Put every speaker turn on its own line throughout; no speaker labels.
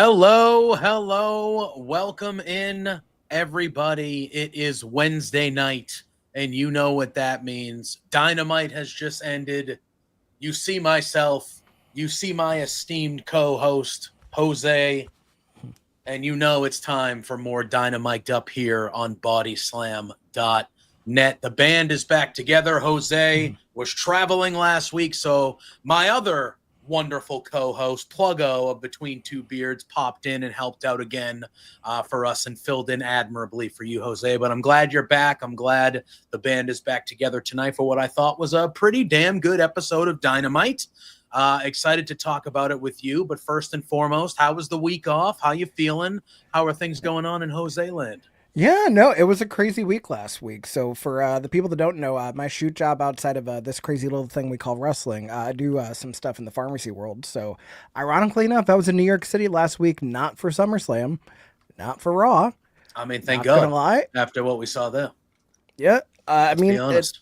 Hello. Welcome in, everybody. It is Wednesday night, and you know what that means. Dynamite has just ended. You see myself, you see my esteemed co-host, Jose, and you know it's time for more Dynamic'd up here on Bodyslam.net. The band is back together. Jose was traveling last week, so my other wonderful co-host, Pluggo of Between Two Beards, popped in and helped out again for us and filled in admirably for you, Jose. But I'm glad you're back. I'm glad the band is back together tonight for what I thought was a pretty damn good episode of Dynamite. Excited to talk about it with you. But first and foremost, how was the week off? How you feeling? How are things going on in Jose land?
Yeah, no, it was a crazy week last week. So for the people that don't know, my shoot job outside of this crazy little thing we call wrestling, I do some stuff in the pharmacy world. So ironically enough, I was in New York City last week, not for SummerSlam, not for Raw.
I mean, thank
not
God.
Gonna lie.
After what we saw there.
Yeah,
Let's be honest.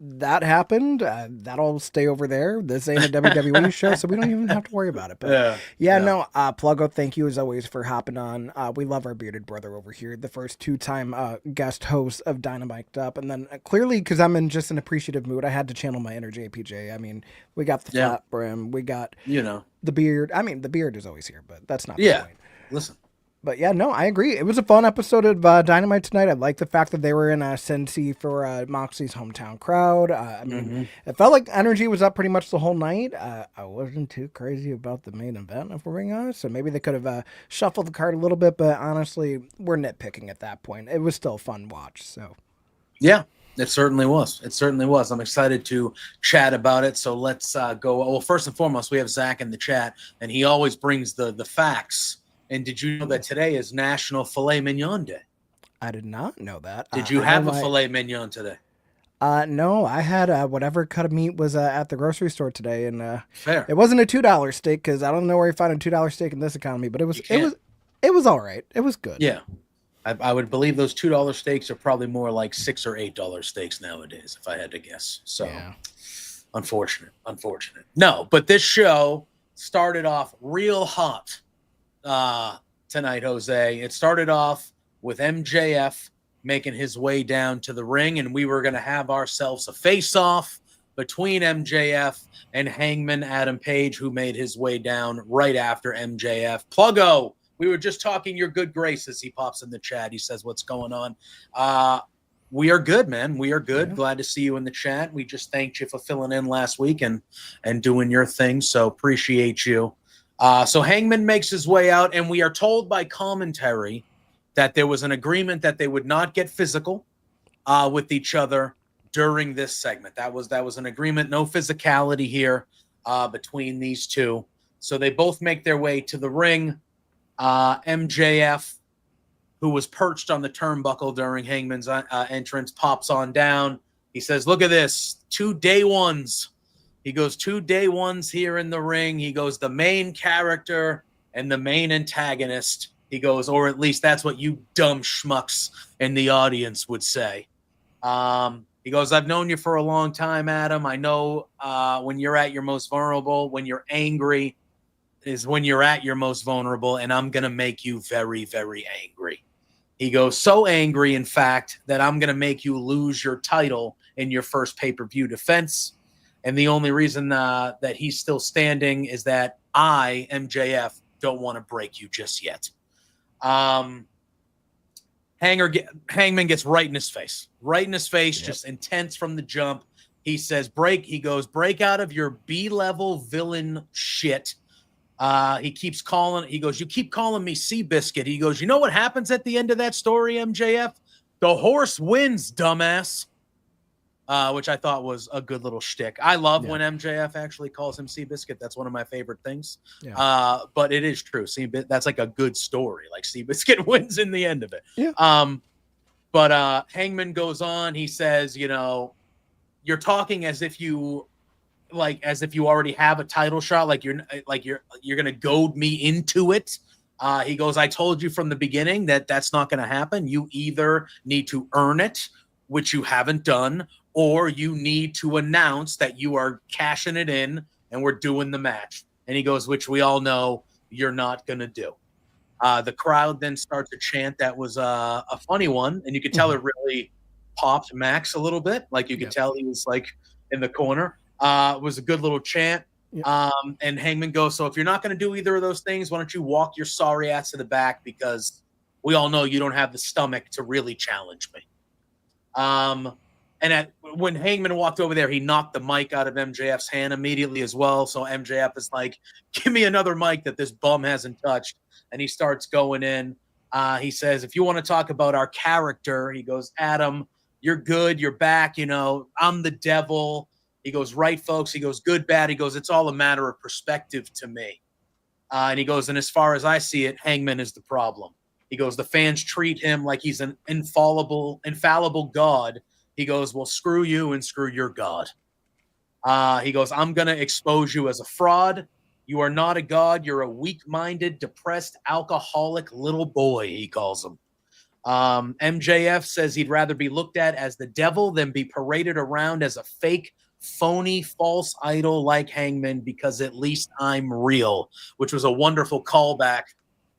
That happened. That'll stay over there. This ain't a WWE show, so we don't even have to worry about it. But no, Pluggo, thank you as always for hopping on. We love our bearded brother over here, the first two-time guest host of Dynamic'd Up. And then clearly, because I'm in just an appreciative mood, I had to channel my inner JPJ. I mean, we got the flat brim. We got, the beard. I mean, the beard is always here, but that's not the point.
Listen.
But yeah, no, I agree. It was a fun episode of Dynamite tonight. I like the fact that they were in Cincy for Moxley's hometown crowd. I mean, it felt like energy was up pretty much the whole night. I wasn't too crazy about the main event, if we're being honest. So maybe they could have shuffled the card a little bit, but honestly, we're nitpicking at that point. It was still a fun watch. So,
yeah. It certainly was. I'm excited to chat about it. So let's go. Well, first and foremost, we have Zach in the chat, and he always brings the facts. And did you know that today is National Filet Mignon Day?
I did not know that.
Did you have a filet mignon today?
No, I had whatever cut of meat was at the grocery store today, and
fair.
It wasn't a $2 steak because I don't know where you find a $2 steak in this economy, but it was all right. It was good.
Yeah, I would believe those $2 steaks are probably more like $6 or $8 steaks nowadays, if I had to guess. So, unfortunate. No, but this show started off real hot. Tonight, Jose. It started off with MJF making his way down to the ring, and we were going to have ourselves a face-off between MJF and Hangman Adam Page, who made his way down right after MJF. Pluggo, we were just talking your good graces. He pops in the chat. He says, what's going on? We are good, man. We are good. Yeah. Glad to see you in the chat. We just thanked you for filling in last week and doing your thing, so appreciate you. So Hangman makes his way out, and we are told by commentary that there was an agreement that they would not get physical with each other during this segment. That was an agreement, no physicality here between these two. So they both make their way to the ring. MJF, who was perched on the turnbuckle during Hangman's entrance, pops on down. He says, look at this, 2 day ones. He goes 2 day ones here in the ring. He goes the main character and the main antagonist. He goes, or at least that's what you dumb schmucks in the audience would say. He goes, I've known you for a long time, Adam. I know when you're at your most vulnerable, when you're angry is when you're at your most vulnerable, and I'm going to make you very, very angry. He goes, so angry, in fact, that I'm going to make you lose your title in your first pay-per-view defense. And the only reason that he's still standing is that I, MJF, don't want to break you just yet. Hangman gets right in his face. Just intense from the jump. He says, break out of your B-level villain shit. He keeps calling, he goes, you keep calling me Seabiscuit. He goes, you know what happens at the end of that story, MJF? The horse wins, dumbass. Which I thought was a good little shtick. I love when MJF actually calls him Seabiscuit. That's one of my favorite things. Yeah. But it is true. That's like a good story. Like Seabiscuit wins in the end of it.
Yeah.
But Hangman goes on. He says, you're talking as if you already have a title shot. Like you're gonna goad me into it. He goes, I told you from the beginning that that's not going to happen. You either need to earn it, which you haven't done, or you need to announce that you are cashing it in and we're doing the match. And he goes, which we all know you're not going to do. The crowd then starts a chant that was a funny one, and you could tell it really popped Max a little bit. Like you could tell he was like in the corner. It was a good little chant. And Hangman goes, so if you're not going to do either of those things, why don't you walk your sorry ass to the back, because we all know you don't have the stomach to really challenge me. And when Hangman walked over there, he knocked the mic out of MJF's hand immediately as well. So MJF is like, give me another mic that this bum hasn't touched. And he starts going in. He says, if you want to talk about our character, he goes, Adam, you're good. You're back. You know, I'm the devil. He goes, right, folks. He goes, good, bad. He goes, it's all a matter of perspective to me. And he goes, and as far as I see it, Hangman is the problem. He goes, the fans treat him like he's an infallible God. He goes, well, screw you and screw your God. He goes, I'm going to expose you as a fraud. You are not a god. You're a weak-minded, depressed, alcoholic little boy, he calls him. MJF says he'd rather be looked at as the devil than be paraded around as a fake, phony, false idol like Hangman, because at least I'm real, which was a wonderful callback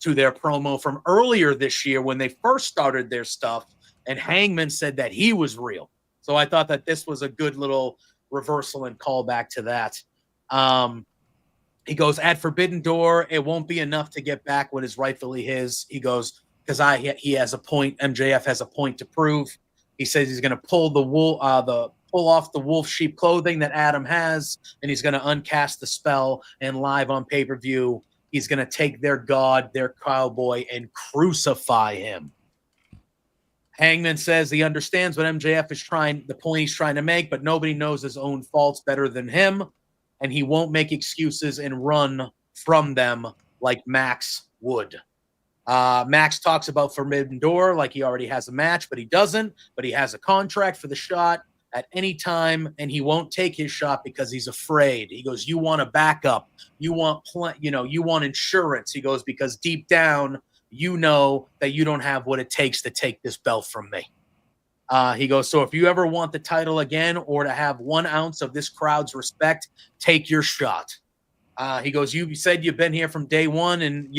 to their promo from earlier this year when they first started their stuff, and Hangman said that he was real. So I thought that this was a good little reversal and callback to that. He goes, at Forbidden Door, it won't be enough to get back what is rightfully his. He goes, because he has a point. MJF has a point to prove. He says he's going to pull pull off the wolf sheep clothing that Adam has, and he's going to uncast the spell, and live on pay-per-view, he's going to take their god, their cowboy, and crucify him. Hangman says he understands what MJF is the point he's trying to make, but nobody knows his own faults better than him, and he won't make excuses and run from them like Max would. Max talks about Forbidden Door like he already has a match, but he doesn't. But he has a contract for the shot at any time, and he won't take his shot because he's afraid. He goes, you want a backup. You want you want insurance. He goes, because deep down, you know that you don't have what it takes to take this belt from me. He goes, so if you ever want the title again or to have 1 ounce of this crowd's respect, take your shot. He goes, you said you've been here from day one, and,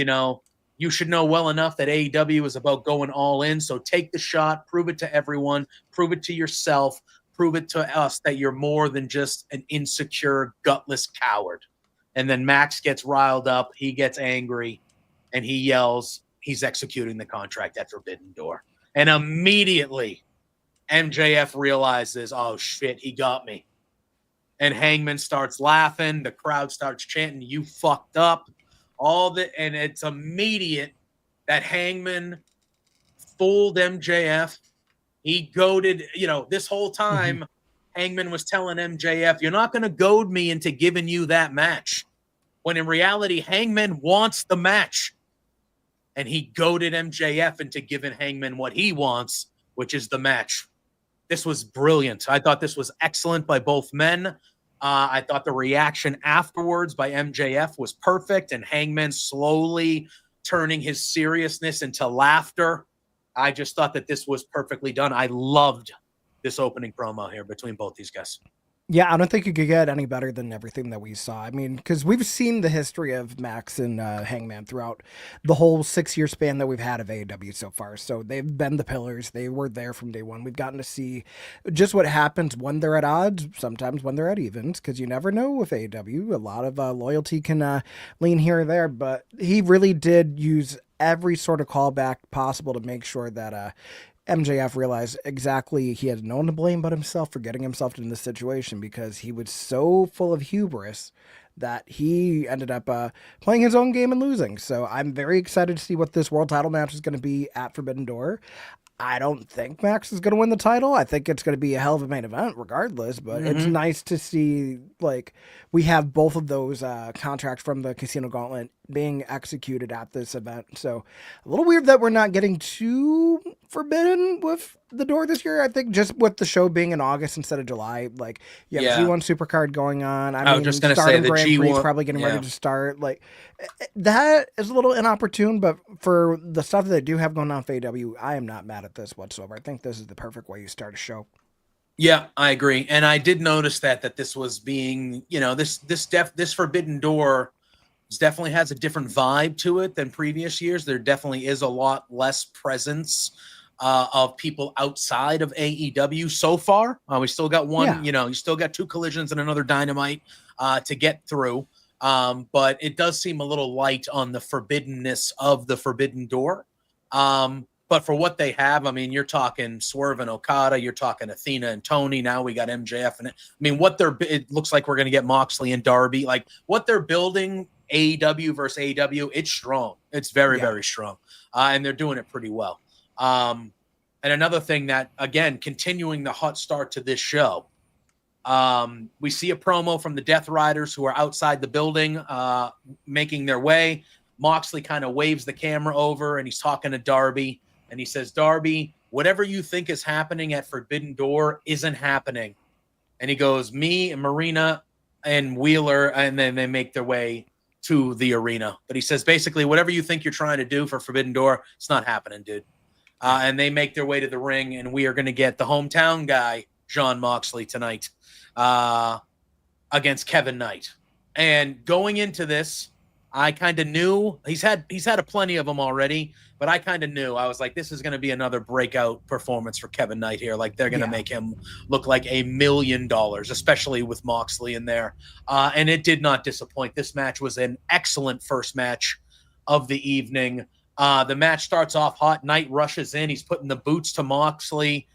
you should know well enough that AEW is about going all in. So take the shot, prove it to everyone, prove it to yourself, prove it to us that you're more than just an insecure, gutless coward. And then Max gets riled up. He gets angry, and he yells, he's executing the contract at Forbidden Door. And immediately MJF realizes, oh shit, he got me. And Hangman starts laughing. The crowd starts chanting, you fucked up. And it's immediate that Hangman fooled MJF. He goaded, this whole time, Hangman was telling MJF, you're not going to goad me into giving you that match. When in reality, Hangman wants the match. And he goaded MJF into giving Hangman what he wants, which is the match. This was brilliant. I thought this was excellent by both men. I thought the reaction afterwards by MJF was perfect, and Hangman slowly turning his seriousness into laughter. I just thought that this was perfectly done. I loved this opening promo here between both these guys.
Yeah, I don't think you could get any better than everything that we saw. I mean, because we've seen the history of Max and Hangman throughout the whole 6-year span that we've had of AEW so far. So they've been the pillars. They were there from day one. We've gotten to see just what happens when they're at odds, sometimes when they're at evens, because you never know with AEW. A lot of loyalty can lean here or there, but he really did use every sort of callback possible to make sure that MJF realized exactly he had no one to blame but himself for getting himself in this situation, because he was so full of hubris that he ended up playing his own game and losing. So I'm very excited to see what this world title match is going to be at Forbidden Door. I don't think Max is going to win the title. I think it's going to be a hell of a main event regardless, but it's nice to see, we have both of those contracts from the Casino Gauntlet being executed at this event. So a little weird that we're not getting too forbidden with the Door this year. I think just with the show being in August instead of July, G1 Supercard going on. I
was just going to say the
Grand Prix
G1
is probably getting ready to start. That is a little inopportune, but for the stuff that they do have going on for AEW, I am not mad at this whatsoever. I think this is the perfect way you start a show.
Yeah, I agree. And I did notice that this was being, this Forbidden Door It definitely has a different vibe to it than previous years. There definitely is a lot less presence of people outside of AEW so far. We still got one, you still got 2 collisions and another Dynamite to get through. But it does seem a little light on the forbiddenness of the Forbidden Door. But for what they have, I mean, you're talking Swerve and Okada, you're talking Athena and Tony. Now we got MJF, and I mean, it looks like we're going to get Moxley and Darby. Like what they're building, AEW versus AEW, it's strong. It's very, very strong, and they're doing it pretty well. And another thing that, again, continuing the hot start to this show, we see a promo from the Death Riders who are outside the building, making their way. Moxley kind of waves the camera over, and he's talking to Darby. And he says, Darby, whatever you think is happening at Forbidden Door isn't happening. And he goes, me and Marina and Wheeler, and then they make their way to the arena. But he says, basically, whatever you think you're trying to do for Forbidden Door, it's not happening, dude. And they make their way to the ring, and we are going to get the hometown guy, Jon Moxley, tonight against Kevin Knight. And going into this, I kind of knew he's had a plenty of them already, but I kind of knew. I was like, this is going to be another breakout performance for Kevin Knight here. Like they're going to make him look like $1 million, especially with Moxley in there. And it did not disappoint. This match was an excellent first match of the evening. The match starts off hot. Knight rushes in. He's putting the boots to Moxley.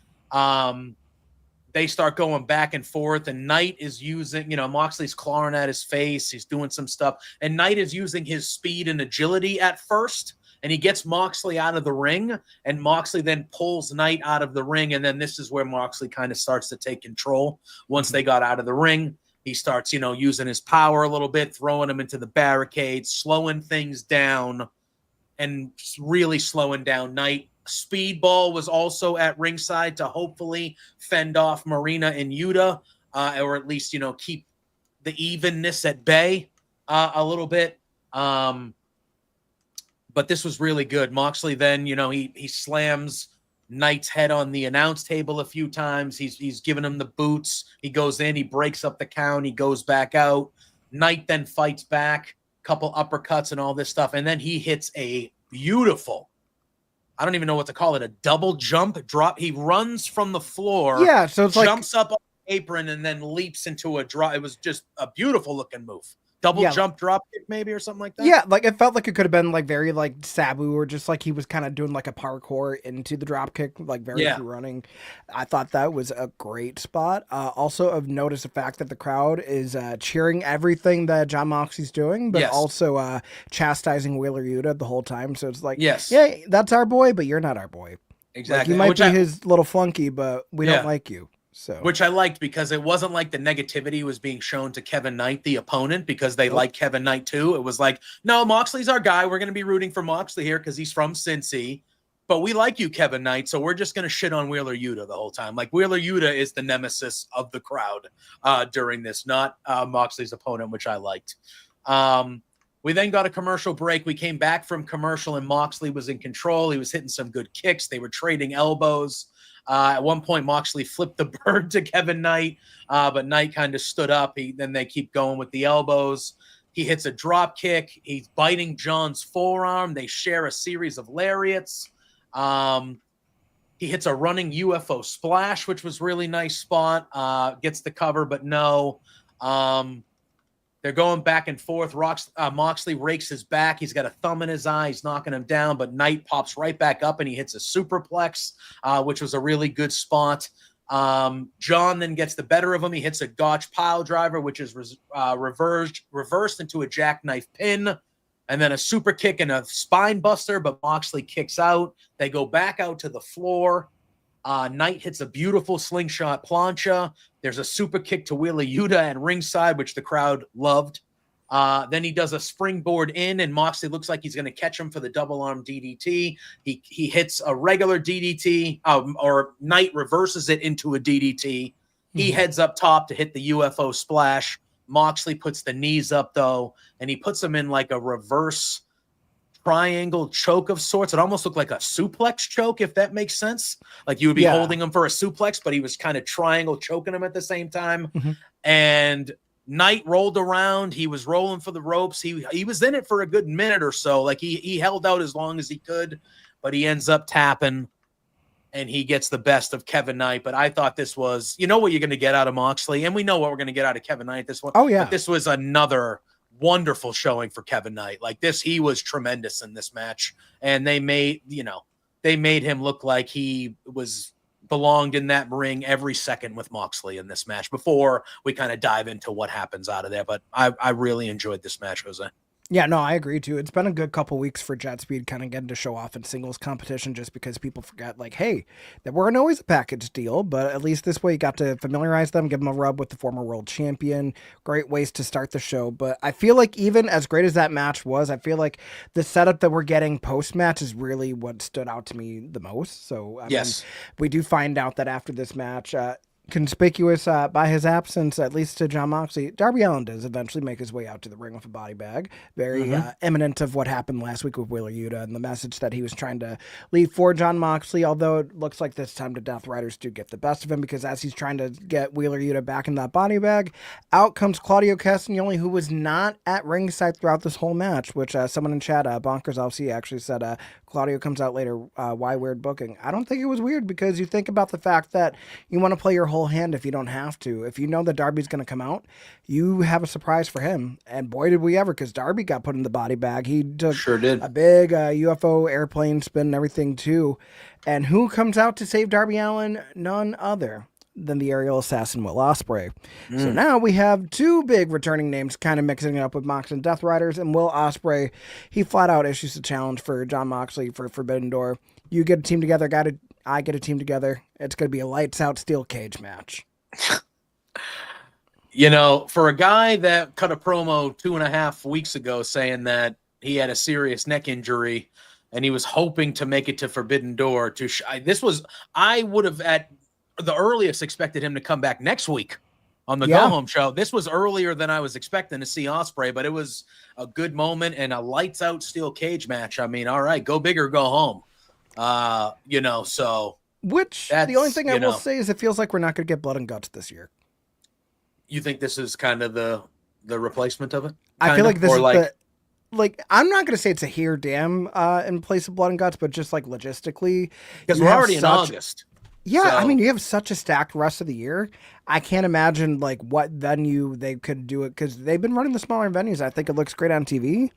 They start going back and forth, and Knight is using, Moxley's clawing at his face. He's doing some stuff, and Knight is using his speed and agility at first, and he gets Moxley out of the ring, and Moxley then pulls Knight out of the ring, and then this is where Moxley kind of starts to take control. Once they got out of the ring, he starts, using his power a little bit, throwing him into the barricades, slowing things down, and really slowing down Knight. Speedball was also at ringside to hopefully fend off Marina and Yuta, or at least, keep the evenness at bay a little bit. But this was really good. Moxley then, he slams Knight's head on the announce table a few times. He's giving him the boots. He goes in, he breaks up the count, he goes back out. Knight then fights back, couple uppercuts and all this stuff, and then he hits a beautiful, I don't even know what to call it, a double jump drop. He runs from the floor.
Yeah, so it's
jumps up on the apron and then leaps into a drop. It was just a beautiful looking move. Double jump drop kick maybe or something like that.
Yeah, like it felt like it could have been like very like Sabu, or just like he was kind of doing like a parkour into the drop kick, like very running. I thought that was a great spot. Also, I've noticed the fact that the crowd is cheering everything that Jon Moxley's doing, but also chastising Wheeler Yuta the whole time. So it's like, yeah, that's our boy, but you're not our boy.
Exactly.
Like, you might be his little flunky, but we don't like you. So,
which I liked, because it wasn't like the negativity was being shown to Kevin Knight, the opponent, because they like Kevin Knight too. It was like, no, Moxley's our guy. We're going to be rooting for Moxley here because he's from Cincy, but we like you, Kevin Knight. So we're just going to shit on Wheeler Yuta the whole time. Like Wheeler Yuta is the nemesis of the crowd during this, not Moxley's opponent, which I liked. We then got a commercial break. We came back from commercial and Moxley was in control. He was hitting some good kicks. They were trading elbows. At one point, Moxley flipped the bird to Kevin Knight, but Knight kind of stood up. Then they keep going with the elbows. He hits a drop kick. He's biting John's forearm. They share a series of lariats. He hits a running UFO splash, which was really nice spot. Gets the cover, but no. They're going back and forth. Moxley rakes his back. He's got a thumb in his eye. He's knocking him down, but Knight pops right back up and he hits a superplex, which was a really good spot. John then gets the better of him. He hits a Gotch pile driver, which is reversed into a jackknife pin, and then a super kick and a spine buster, but Moxley kicks out. They go back out to the floor. Knight hits a beautiful slingshot plancha. There's a super kick to Wheeler Yuta at ringside, which the crowd loved. Then he does a springboard in, and Moxley looks like he's going to catch him for the double arm DDT. He hits a regular DDT, or Knight reverses it into a DDT. He heads up top to hit the UFO splash. Moxley puts the knees up, though, and he puts them in like a reverse triangle choke of sorts. It almost looked like a suplex choke, if that makes sense. Like you would be holding him for a suplex, but he was kind of triangle choking him at the same time. And night rolled around, he was rolling for the ropes. He was in it for a good minute or so. Like he held out as long as he could, but he ends up tapping and he gets the best of Kevin Knight. But I thought this was, you know what you're going to get out of Moxley, and we know what we're going to get out of Kevin Knight this one.
Oh, yeah.
But this was another wonderful showing for Kevin Knight. Like this, he was tremendous in this match, and they made him look like he belonged in that ring every second with Moxley in this match before we kind of dive into what happens out of there. But I really enjoyed this match, Jose.
Yeah, no, I agree too. It's been a good couple weeks for Jet Speed kind of getting to show off in singles competition just because people forget, like, hey, that weren't always a package deal, but at least this way you got to familiarize them, give them a rub with the former world champion. Great ways to start the show. But I feel like even as great as that match was, I feel like the setup that we're getting post-match is really what stood out to me the most. So, I mean, we do find out that after this match, conspicuous by his absence, at least to Jon Moxley, Darby Allin does eventually make his way out to the ring with a body bag. Very eminent of what happened last week with Wheeler Yuta and the message that he was trying to leave for Jon Moxley, although it looks like this time the Death Riders do get the best of him, because as he's trying to get Wheeler Yuta back in that body bag, out comes Claudio Castagnoli, who was not at ringside throughout this whole match, which someone in chat, Bonkers LC, actually said, Claudio comes out later, why weird booking? I don't think it was weird, because you think about the fact that you want to play your whole hand if you don't have to. If you know that Darby's going to come out, you have a surprise for him. And boy, did we ever, because Darby got put in the body bag. He took a big UFO airplane spin and everything too. And who comes out to save Darby Allin? None other than the aerial assassin Will Ospreay. So now we have two big returning names kind of mixing it up with Mox and Death Riders, and Will Ospreay, he flat out issues a challenge for Jon Moxley for Forbidden Door. You get a team together, I get a team together. It's going to be a lights out steel cage match.
You know, for a guy that cut a promo 2.5 weeks ago saying that he had a serious neck injury and he was hoping to make it to Forbidden Door, I would have at the earliest expected him to come back next week on the Go Home show. This was earlier than I was expecting to see Ospreay, but it was a good moment and a lights out steel cage match. I mean, all right, go big or go home. So
which the only thing I will say is it feels like we're not going to get Blood and Guts this year.
You think this is kind of the replacement of it?
I feel like this is I'm not going to say it's a here damn in place of Blood and Guts, but just like logistically,
because we're already in August.
Yeah, so. I mean, you have such a stacked rest of the year. I can't imagine like what venue they could do it, because they've been running the smaller venues. I think it looks great on TV,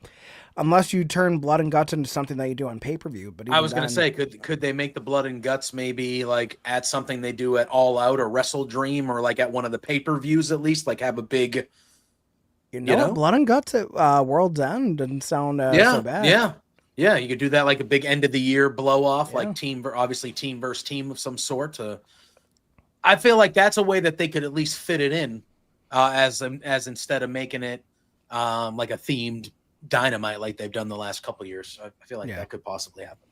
unless you turn Blood and Guts into something that you do on pay-per-view. But
I was going to say, could they make the Blood and Guts maybe like at something they do at All Out or Wrestle Dream, or like at one of the pay-per-views at least, like have a big,
you know? Blood and Guts at World's End didn't sound so bad.
Yeah, you could do that like a big end of the year blow off, like team versus team of some sort. I feel like that's a way that they could at least fit it in, as instead of making it like a themed Dynamite like they've done the last couple of years. I feel like that could possibly happen.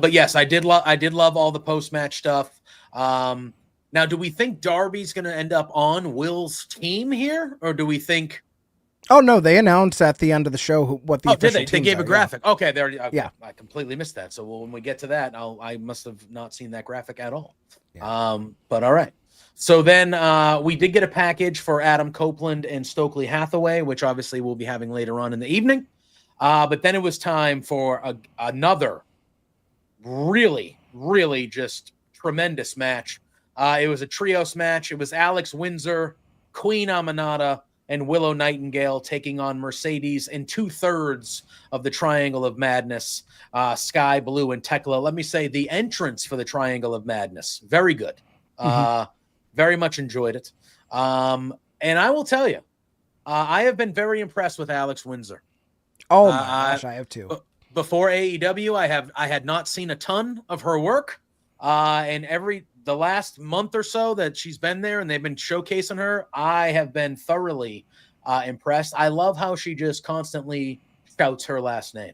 But yes, I did love all the post match stuff. Now, do we think Darby's going to end up on Will's team here, or do we think?
Oh no, they announced at the end of the show what the official
did they? They gave a graphic.
Yeah.
Okay, there. Okay. Yeah, I completely missed that. So when we get to that, I must have not seen that graphic at all. Yeah. But all right. So then we did get a package for Adam Copeland and Stokely Hathaway, which obviously we'll be having later on in the evening. But then it was time for another really, really just tremendous match. It was a trios match. It was Alex Windsor, Queen Aminata, and Willow Nightingale taking on Mercedes in 2/3 of the Triangle of Madness, Sky Blue and Tekla. Let me say the entrance for the Triangle of Madness, very good. Very much enjoyed it. And I will tell you, I have been very impressed with Alex Windsor.
Oh my gosh, I have too.
Before AEW, I had not seen a ton of her work. And the last month or so that she's been there and they've been showcasing her, I have been thoroughly impressed. I love how she just constantly shouts her last name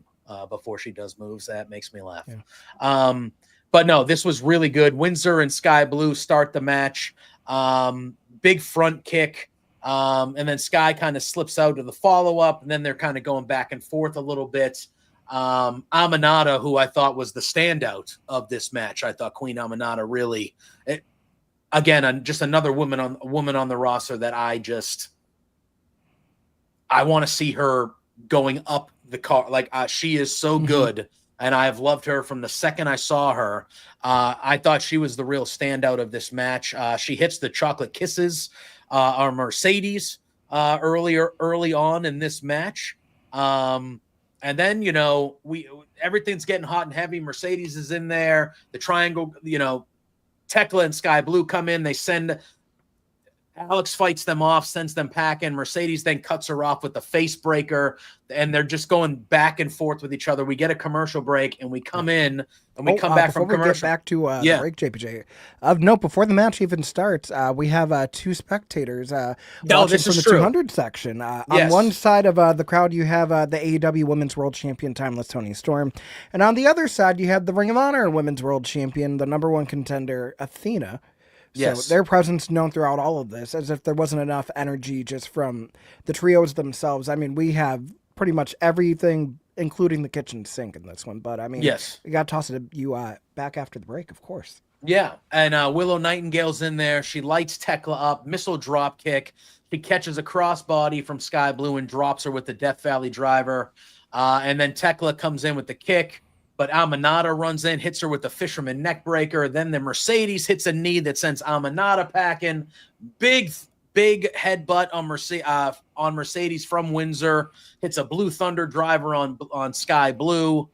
before she does moves. That makes me laugh. Yeah. But no, this was really good. Windsor and Sky Blue start the match. Big front kick. And then Sky kind of slips out to the follow-up, and then they're kind of going back and forth a little bit. Aminata, who I thought was the standout of this match. I thought Queen Aminata really, again, just another woman on the roster that I just I want to see her going up the car. Like she is so good. And I've loved her from the second I saw her. I thought she was the real standout of this match. She hits the chocolate kisses on Mercedes early on in this match. And then, everything's getting hot and heavy. Mercedes is in there. The triangle, Tekla and Sky Blue come in. They send Alex fights them off, sends them packing. Mercedes then cuts her off with the face breaker, and they're just going back and forth with each other. We get a commercial break, and we come in, and we come back from commercial.
Before we get back to the break, JPJ, of note, before the match even starts, we have two spectators watching from the 200 section. On one side of the crowd, you have the AEW Women's World Champion, Timeless Toni Storm, and on the other side, you have the Ring of Honor Women's World Champion, the number one contender, Athena. So their presence known throughout all of this, as if there wasn't enough energy just from the trios themselves. I mean, we have pretty much everything, including the kitchen sink in this one. But, I mean, we got to toss it to you back after the break, of course.
Yeah, and Willow Nightingale's in there. She lights Tekla up, missile drop kick. She catches a crossbody from Sky Blue and drops her with the Death Valley driver. And then Tekla comes in with the kick. But Amanada runs in, hits her with the fisherman neck breaker. Then the Mercedes hits a knee that sends Amanada packing. Big headbutt on Mercedes from Windsor. Hits a Blue Thunder driver on Sky Blue.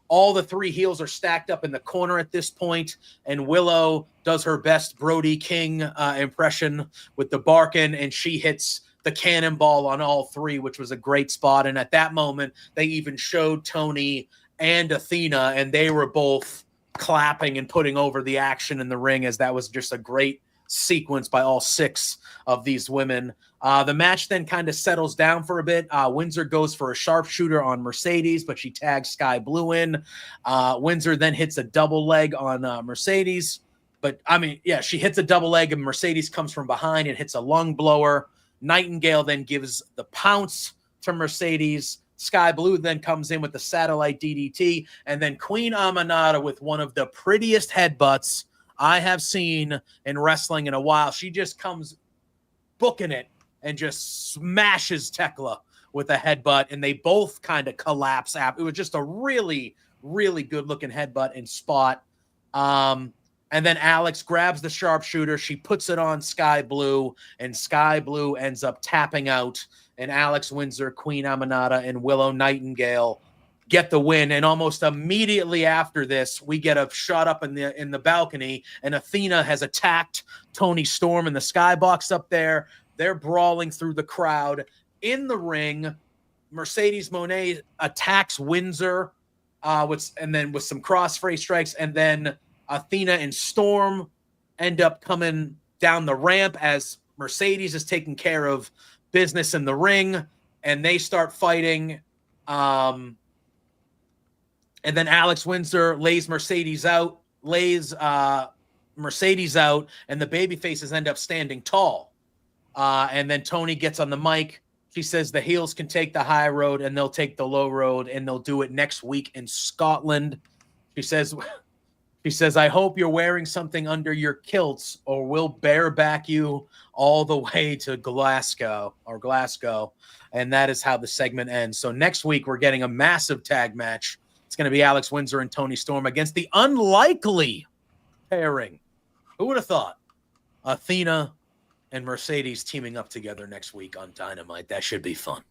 All the three heels are stacked up in the corner at this point, and Willow does her best Brody King impression with the barking, and she hits the cannonball on all three, which was a great spot. And at that moment, they even showed Toni and Athena, and they were both clapping and putting over the action in the ring, as that was just a great sequence by all six of these women. The match then kind of settles down for a bit. Windsor goes for a sharpshooter on Mercedes, but she tags Sky Blue in. Windsor then hits a double leg on Mercedes. But, she hits a double leg, and Mercedes comes from behind and hits a lung blower. Nightingale then gives the pounce to Mercedes. Sky Blue then comes in with the satellite DDT, and then Queen Amanada with one of the prettiest headbutts I have seen in wrestling in a while. She just comes booking it and just smashes Tekla with a headbutt, and they both kind of collapse. It was just a really, really good-looking headbutt and spot. And then Alex grabs the sharpshooter. She puts it on Sky Blue, and Sky Blue ends up tapping out. And Alex Windsor, Queen Amanada, and Willow Nightingale get the win. And almost immediately after this, we get a shot up in the balcony, and Athena has attacked Toni Storm in the skybox up there. They're brawling through the crowd. In the ring, Mercedes Moné attacks Windsor and then with some crossface strikes, and then Athena and Storm end up coming down the ramp as Mercedes is taking care of business in the ring, and they start fighting. And then Alex Windsor lays Mercedes out, and the baby faces end up standing tall. And then Toni gets on the mic. She says the heels can take the high road and they'll take the low road, and they'll do it next week in Scotland. She says, I hope you're wearing something under your kilts, or we'll bareback you all the way to Glasgow. And that is how the segment ends. So next week, we're getting a massive tag match. It's going to be Alex Windsor and Toni Storm against the unlikely pairing. Who would have thought? Athena and Mercedes teaming up together next week on Dynamite. That should be fun.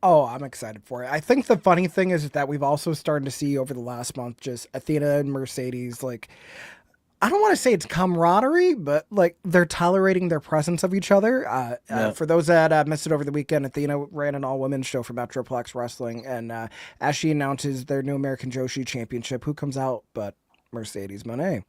Oh, I'm excited for it. I think the funny thing is that we've also started to see over the last month just Athena and Mercedes, like, I don't want to say it's camaraderie, but like they're tolerating their presence of each other. For those that missed it over the weekend, Athena ran an all-women's show for Metroplex Wrestling, and as she announces their new American Joshi Championship, who comes out but Mercedes Moné?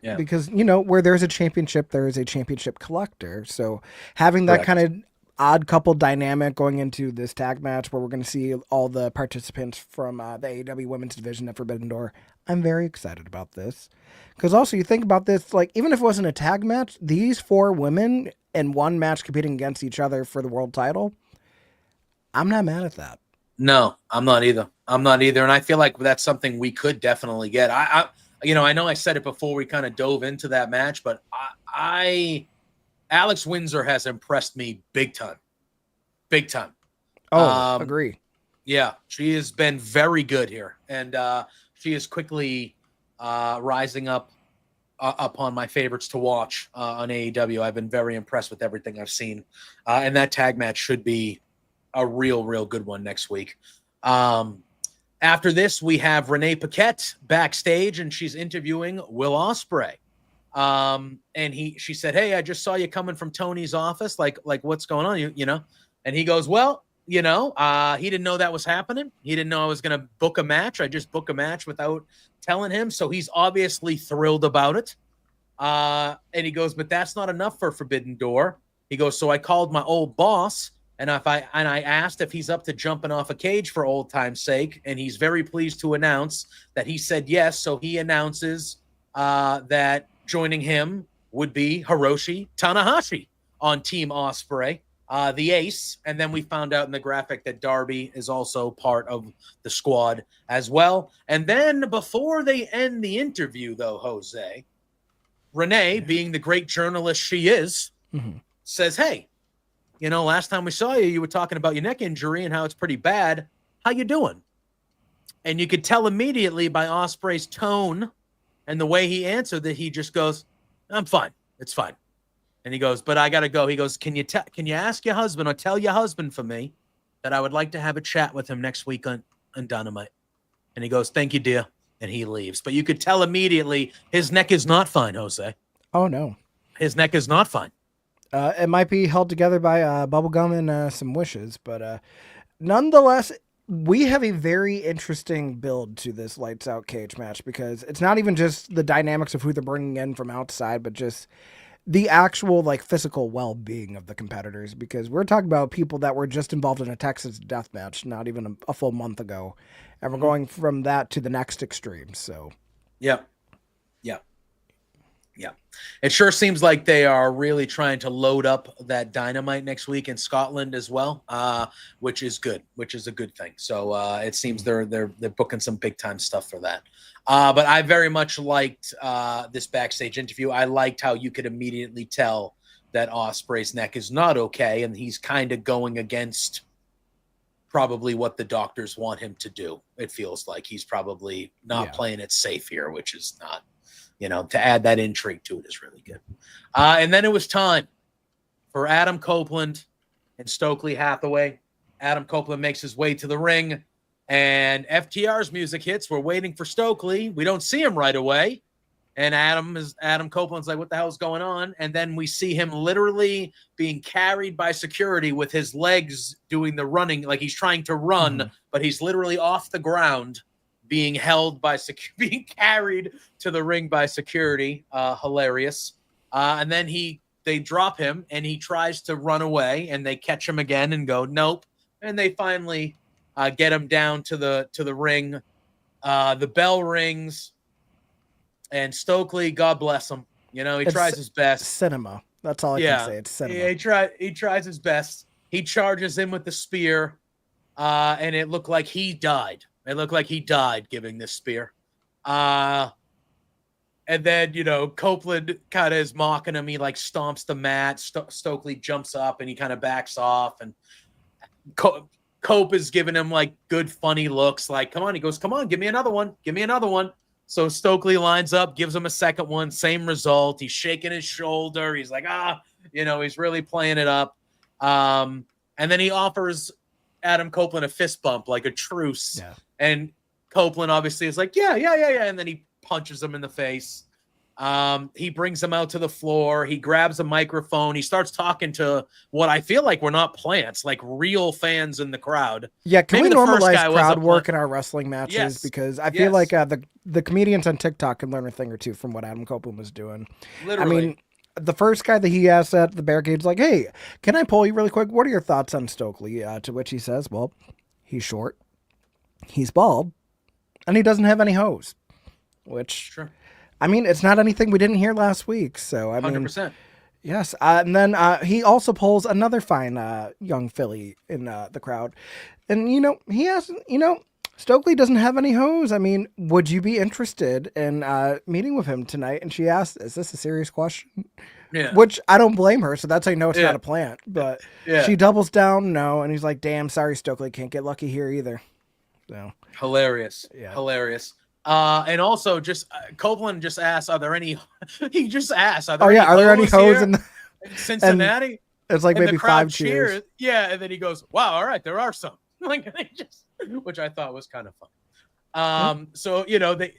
Yeah. Because, where there's a championship, there is a championship collector. So having that kind of odd couple dynamic going into this tag match where we're going to see all the participants from the AEW Women's Division at Forbidden Door, I'm very excited about this. Because also, you think about this, like, even if it wasn't a tag match, these four women in one match competing against each other for the world title, I'm not mad at that.
No, I'm not either. And I feel like that's something we could definitely get. I know I said it before we kind of dove into that match, but Alex Windsor has impressed me big time. big time.
Agree.
Yeah, she has been very good here, and she is quickly rising up upon my favorites to watch on AEW. I've been very impressed with everything I've seen, and that tag match should be a real good one next week. After this, we have Renee Paquette backstage, and she's interviewing Will Ospreay. And she said, "Hey, I just saw you coming from Tony's office. Like what's going on? You know?" And he goes, "Well, he didn't know that was happening. He didn't know I was going to book a match. I just booked a match without telling him. So he's obviously thrilled about it." And he goes, "But that's not enough for Forbidden Door." He goes, "So I called my old boss, and I asked if he's up to jumping off a cage for old time's sake, and he's very pleased to announce that he said yes." So he announces that joining him would be Hiroshi Tanahashi on Team Ospreay, the ace. And then we found out in the graphic that Darby is also part of the squad as well. And then before they end the interview, though, Jose, Renee, being the great journalist she is, says, "Hey, last time we saw you, you were talking about your neck injury and how it's pretty bad. How you doing?" And you could tell immediately by Ospreay's tone and the way he answered that he just goes, "I'm fine. It's fine." And he goes, "But I got to go." He goes, Can you ask your husband or tell your husband for me that I would like to have a chat with him next week on Dynamite?" And he goes, "Thank you, dear." And he leaves. But you could tell immediately his neck is not fine, Jose.
Oh, no.
His neck is not fine.
It might be held together by bubblegum and some wishes, but nonetheless, we have a very interesting build to this Lights Out cage match, because it's not even just the dynamics of who they're bringing in from outside, but just the actual physical well-being of the competitors, because we're talking about people that were just involved in a Texas death match not even a full month ago, and we're going from that to the next extreme. So
yeah. It sure seems like they are really trying to load up that Dynamite next week in Scotland as well, which is good, which is a good thing. So it seems they're booking some big time stuff for that. But I very much liked this backstage interview. I liked how you could immediately tell that Ospreay's neck is not okay, and he's kind of going against probably what the doctors want him to do. It feels like he's probably not playing it safe here, which is not. To add that intrigue to it is really good. And then it was time for Adam Copeland and Stokely Hathaway. Adam Copeland makes his way to the ring, and FTR's music hits. We're waiting for Stokely. We don't see him right away. And Adam Copeland's like, "What the hell's going on?" And then we see him literally being carried by security with his legs doing the running, like he's trying to run, but he's literally off the ground, being held by being carried to the ring by security. Hilarious. And then they drop him, and he tries to run away, and they catch him again and go, "Nope." And they finally get him down to the ring. The bell rings, and Stokely, God bless him. He tries his best.
Cinema. That's all I can say. It's cinema.
He tries his best. He charges in with the spear, and it looked like he died. It looked like he died giving this spear. And then, Copeland kind of is mocking him. He stomps the mat. Stokely jumps up and he kind of backs off. And Cope is giving him good, funny looks. Come on. He goes, "Come on, give me another one. Give me another one." So Stokely lines up, gives him a second one. Same result. He's shaking his shoulder. He's like, he's really playing it up. And then he offers Adam Copeland a fist bump, like a truce.
Yeah.
And Copeland obviously is like, yeah. And then he punches him in the face. He brings him out to the floor. He grabs a microphone. He starts talking to what I feel like were not plants, like real fans in the crowd.
Yeah, can we normalize crowd work in our wrestling matches? Yes. Because I feel like the comedians on TikTok can learn a thing or two from what Adam Copeland was doing.
Literally.
I mean, the first guy that he asked at the barricade's like, "Hey, can I pull you really quick? What are your thoughts on Stokely?" To which he says, "Well, he's short, he's bald, and he doesn't have any hose." Which,
sure.
I mean, it's not anything we didn't hear last week. So,
100%.
Yes. And then he also pulls another fine young filly in the crowd. And, he asks, Stokely doesn't have any hose. I mean, would you be interested in meeting with him tonight? And she asks, "Is this a serious question?"
Yeah.
Which I don't blame her. So that's how you know it's not a plant. But she doubles down, no. And he's like, damn, sorry, Stokely. Can't get lucky here either. So
hilarious. Yeah. Hilarious. And also just Copeland just asked, are there any
hoes in
Cincinnati?
It's like maybe 5 cheers.
Yeah. And then he goes, wow, all right, there are some. Like, which I thought was kind of fun. So,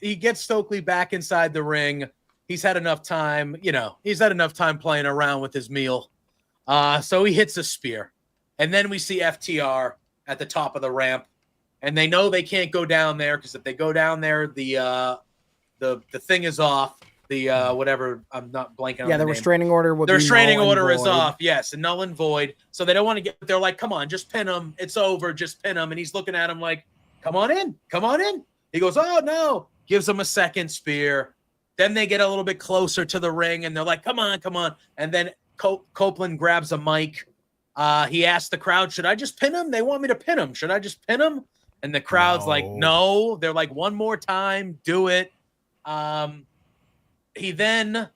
he gets Stokely back inside the ring. He's had enough time, playing around with his meal. So he hits a spear. And then we see FTR at the top of the ramp. And they know they can't go down there because if they go down there, the thing is off. The whatever, I'm not blanking on the name.
restraining order would
be restraining order is off, yes, and null and void. So they don't want to get. They're like, come on, just pin him. It's over, just pin him. And he's looking at him like, come on in. He goes, oh no, gives him a second spear. Then they get a little bit closer to the ring, and they're like, come on. And then Copeland grabs a mic. He asks the crowd, should I just pin him? They want me to pin him. Should I just pin him? And the crowd's like, no. They're like, one more time, do it. He then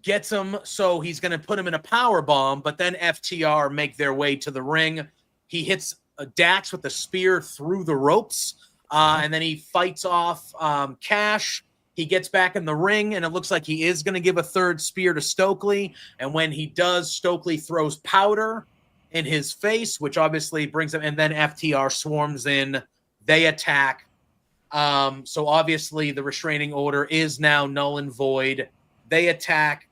gets him, so he's going to put him in a power bomb, but then FTR make their way to the ring. He hits Dax with a spear through the ropes, and then he fights off Cash. He gets back in the ring, and it looks like he is going to give a third spear to Stokely, and when he does, Stokely throws powder in his face, which obviously brings him, and then FTR swarms in. They attack. So obviously the restraining order is now null and void. They attack.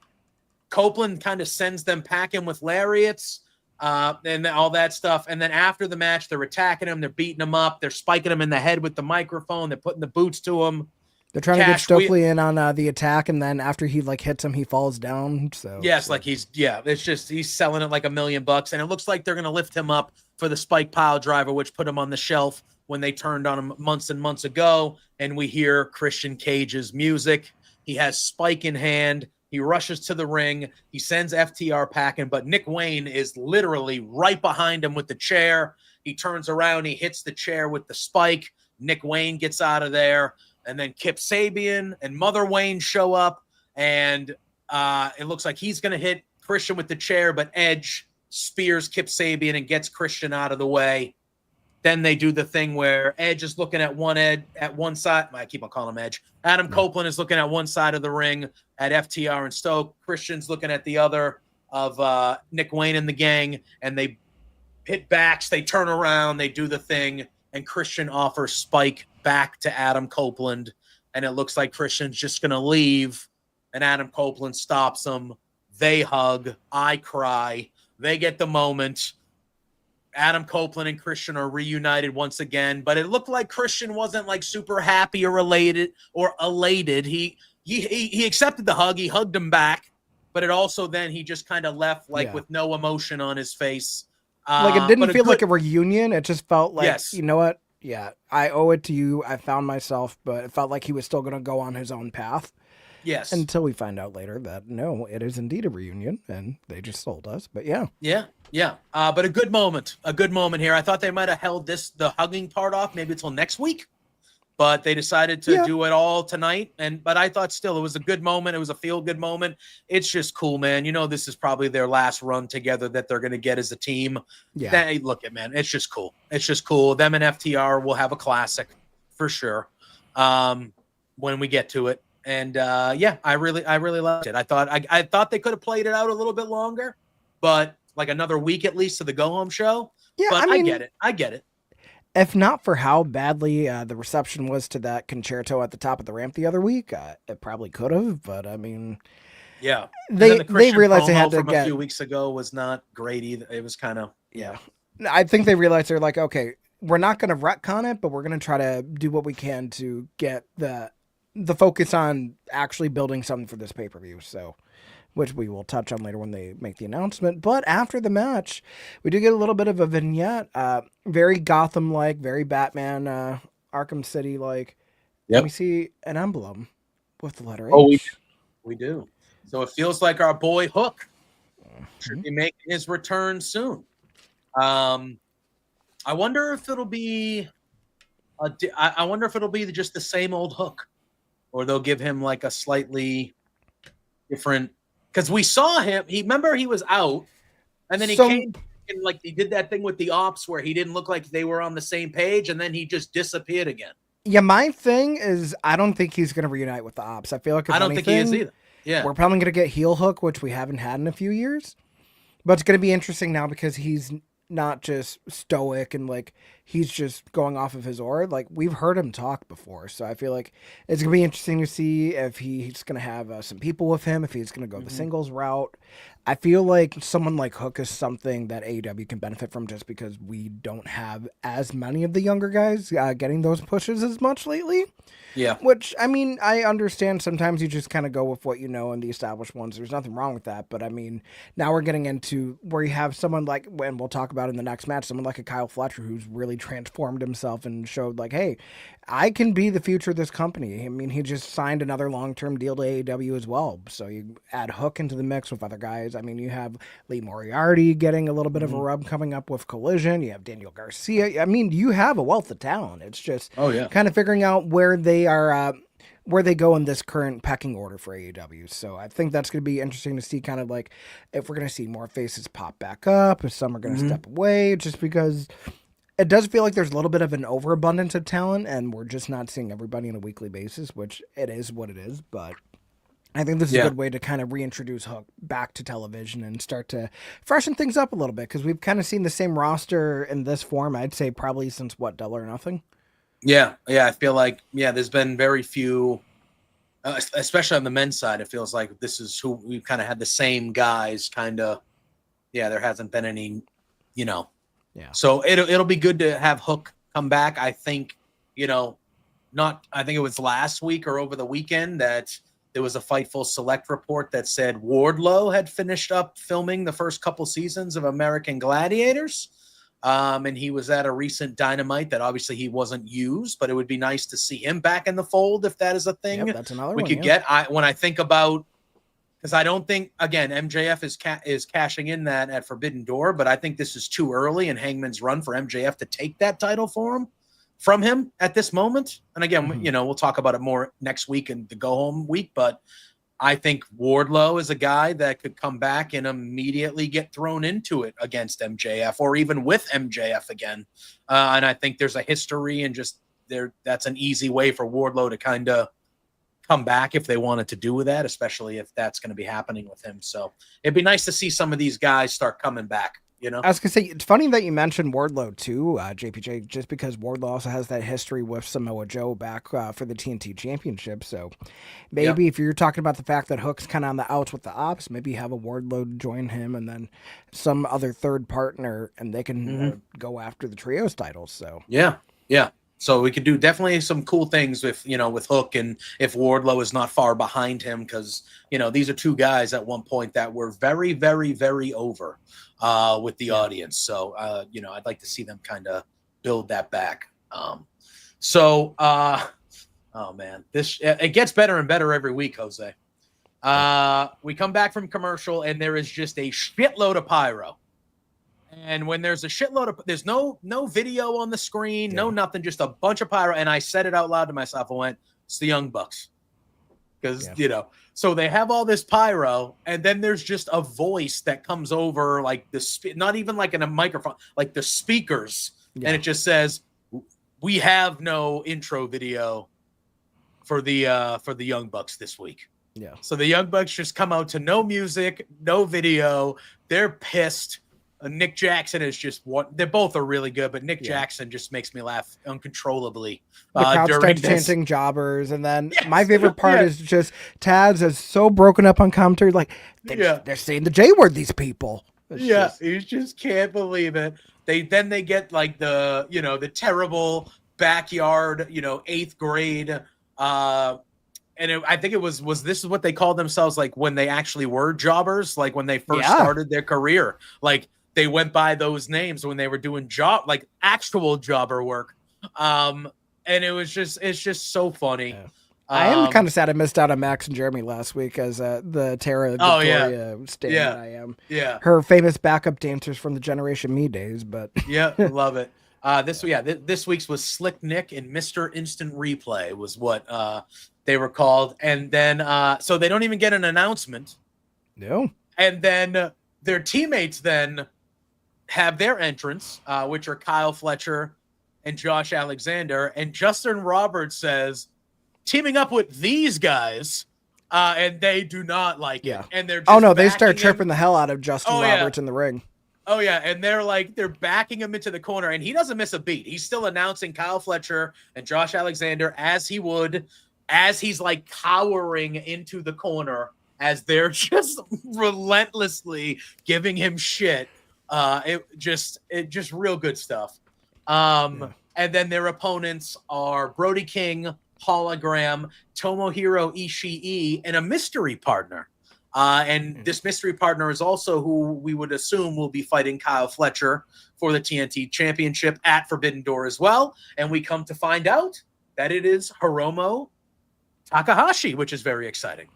Copeland kind of sends them packing with lariats and all that stuff. And then after the match, they're attacking him. They're beating him up. They're spiking him in the head with the microphone. They're putting the boots to him.
They're trying to get Stokely in on the attack, and then after he hits him, he falls down. So
yes, like it's just he's selling it like $1 million, and it looks like they're gonna lift him up for the spike pile driver, which put him on the shelf when they turned on him months and months ago. And we hear Christian Cage's music. He has Spike in hand. He rushes to the ring. He sends FTR packing, but Nick Wayne is literally right behind him with the chair. He turns around. He hits the chair with the spike. Nick Wayne gets out of there. And then Kip Sabian and Mother Wayne show up. And it looks like he's going to hit Christian with the chair, but Edge spears Kip Sabian and gets Christian out of the way. Then they do the thing where Edge is looking at one side. I keep on calling him Edge. Adam Copeland is looking at one side of the ring at FTR and Stoke. Christian's looking at the other of Nick Wayne and the gang. And they hit backs. They turn around. They do the thing. And Christian offers Spike back to Adam Copeland. And it looks like Christian's just going to leave. And Adam Copeland stops him. They hug. I cry. They get the moment. Adam Copeland and Christian are reunited once again. But it looked like Christian wasn't like super happy or elated. He accepted the hug. He hugged him back. But it also then he just kind of left with no emotion on his face.
Like it didn't feel like a reunion. It just felt like, you know what? Yeah, I owe it to you. I found myself, but it felt like he was still going to go on his own path.
Yes.
Until we find out later that no, it is indeed a reunion and they just sold us. But yeah.
Yeah. But a good moment here. I thought they might have held the hugging part off maybe until next week. But they decided to do it all tonight. But I thought still it was a good moment. It was a feel-good moment. It's just cool, man. You know, this is probably their last run together that they're going to get as a team. Yeah. Look at, man, it's just cool. It's just cool. Them and FTR will have a classic for sure when we get to it. And, I really liked it. I thought they could have played it out a little bit longer, but like another week at least to the go-home show. Yeah, but I get it.
If not for how badly the reception was to that concerto at the top of the ramp the other week, it probably could have. But I mean,
yeah,
they realized they had to get
a few weeks ago was not great either. It was kind of
I think they realized they're like, okay, we're not going to retcon it, but we're going to try to do what we can to get the focus on actually building something for this pay-per-view. So, which we will touch on later when they make the announcement. But after the match, we do get a little bit of a vignette, very Gotham-like, very Batman, Arkham City-like.
Yep.
We see an emblem with the letter H.
Oh, we do. So it feels like our boy Hook should be making his return soon. I wonder if it'll be just the same old Hook, or they'll give him like a slightly different because we saw him. Remember he was out, and then he came and like he did that thing with the ops where he didn't look like they were on the same page, and then he just disappeared again.
Yeah, my thing is I don't think he's going to reunite with the ops. I feel like
I don't think he is either. Yeah,
we're probably going to get heel Hook, which we haven't had in a few years, but it's going to be interesting now because he's not just stoic and like he's just going off of his aura. Like we've heard him talk before, so I feel like it's gonna be interesting to see if he's gonna have some people with him, if he's gonna go the singles route. I feel like someone like Hook is something that AEW can benefit from just because we don't have as many of the younger guys getting those pushes as much lately.
Yeah.
Which, I mean, I understand sometimes you just kind of go with what you know and the established ones. There's nothing wrong with that. But, I mean, now we're getting into where you have someone like, and we'll talk about in the next match, someone like a Kyle Fletcher who's really transformed himself and showed like, hey, I can be the future of this company. I mean, he just signed another long-term deal to AEW as well. So you add Hook into the mix with other guys. I mean, you have Lee Moriarty getting a little bit of a rub coming up with Collision. You have Daniel Garcia. I mean, you have a wealth of talent. It's just kind of figuring out where they are, where they go in this current pecking order for AEW. So I think that's going to be interesting to see kind of like if we're going to see more faces pop back up, if some are going to step away, just because it does feel like there's a little bit of an overabundance of talent and we're just not seeing everybody on a weekly basis, which it is what it is. But I think this is a good way to kind of reintroduce Hook back to television and start to freshen things up a little bit because we've kind of seen the same roster in this form, I'd say probably since Double or Nothing.
Yeah. I feel like, there's been very few, especially on the men's side. It feels like this is who we've kind of had the same guys kind of, there hasn't been any, So it'll be good to have Hook come back. I think, I think it was last week or over the weekend that there was a Fightful Select report that said Wardlow had finished up filming the first couple seasons of American Gladiators. And he was at a recent Dynamite that obviously he wasn't used, but it would be nice to see him back in the fold if that is a thing.
Yep, that's another
we
one,
could get. When I think about, because I don't think, again, MJF is cashing in that at Forbidden Door, but I think this is too early in Hangman's run for MJF to take that title from him at this moment. And again, we'll talk about it more next week in the go home week, but I think Wardlow is a guy that could come back and immediately get thrown into it against MJF or even with MJF again. And I think there's a history and just that's an easy way for Wardlow to kind of come back if they wanted to do with that, especially if that's going to be happening with him. So it'd be nice to see some of these guys start coming back.
I was going to say, it's funny that you mentioned Wardlow too, JPJ, just because Wardlow also has that history with Samoa Joe back for the TNT Championship. So maybe if you're talking about the fact that Hook's kind of on the outs with the ops, maybe have a Wardlow join him and then some other third partner and they can go after the trios titles. So
yeah. So we could do definitely some cool things with Hook, and if Wardlow is not far behind him, because these are two guys at one point that were very, very, very over with the audience. So I'd like to see them kind of build that back. Oh man, it gets better and better every week, Jose. We come back from commercial and there is just a shitload of pyro. And when there's a shitload of, there's no video on the screen, no nothing, just a bunch of pyro. And I said it out loud to myself. I went, it's the Young Bucks. Because, so they have all this pyro and then there's just a voice that comes over like not even like in a microphone, like the speakers. Yeah. And it just says, we have no intro video for the Young Bucks this week.
Yeah.
So the Young Bucks just come out to no music, no video. They're pissed. Nick Jackson is just they both are really good, but Nick Jackson just makes me laugh uncontrollably.
The crowd starts chanting jobbers, and then my favorite part is just Taz is so broken up on commentary, like they're saying the J word. These people,
you just can't believe it. They get like the terrible backyard, 8th grade. I think it was this is what they called themselves, like when they actually were jobbers, like when they first started their career, like. They went by those names when they were doing actual jobber work. And it's just so funny.
Yeah. I am kind of sad I missed out on Max and Jeremy last week as the Tara Victoria stand that I am.
Yeah.
Her famous backup dancers from the Generation Me days, but
love it. This week's was Slick Nick and Mr. Instant Replay was what they were called. And then so they don't even get an announcement.
No.
And then their teammates then have their entrance, which are Kyle Fletcher and Josh Alexander. And Justin Roberts says, teaming up with these guys, and they do not like it. And they're just
they start chirping the hell out of Justin Roberts in the ring.
Oh, yeah, and they're backing him into the corner, and he doesn't miss a beat. He's still announcing Kyle Fletcher and Josh Alexander as he would, as he's like cowering into the corner as they're just relentlessly giving him shit. It just real good stuff. And then their opponents are Brody King, Hologram, Tomohiro Ishii, and a mystery partner. And this mystery partner is also who we would assume will be fighting Kyle Fletcher for the TNT Championship at Forbidden Door as well. And we come to find out that it is Hiromu Takahashi, which is very exciting.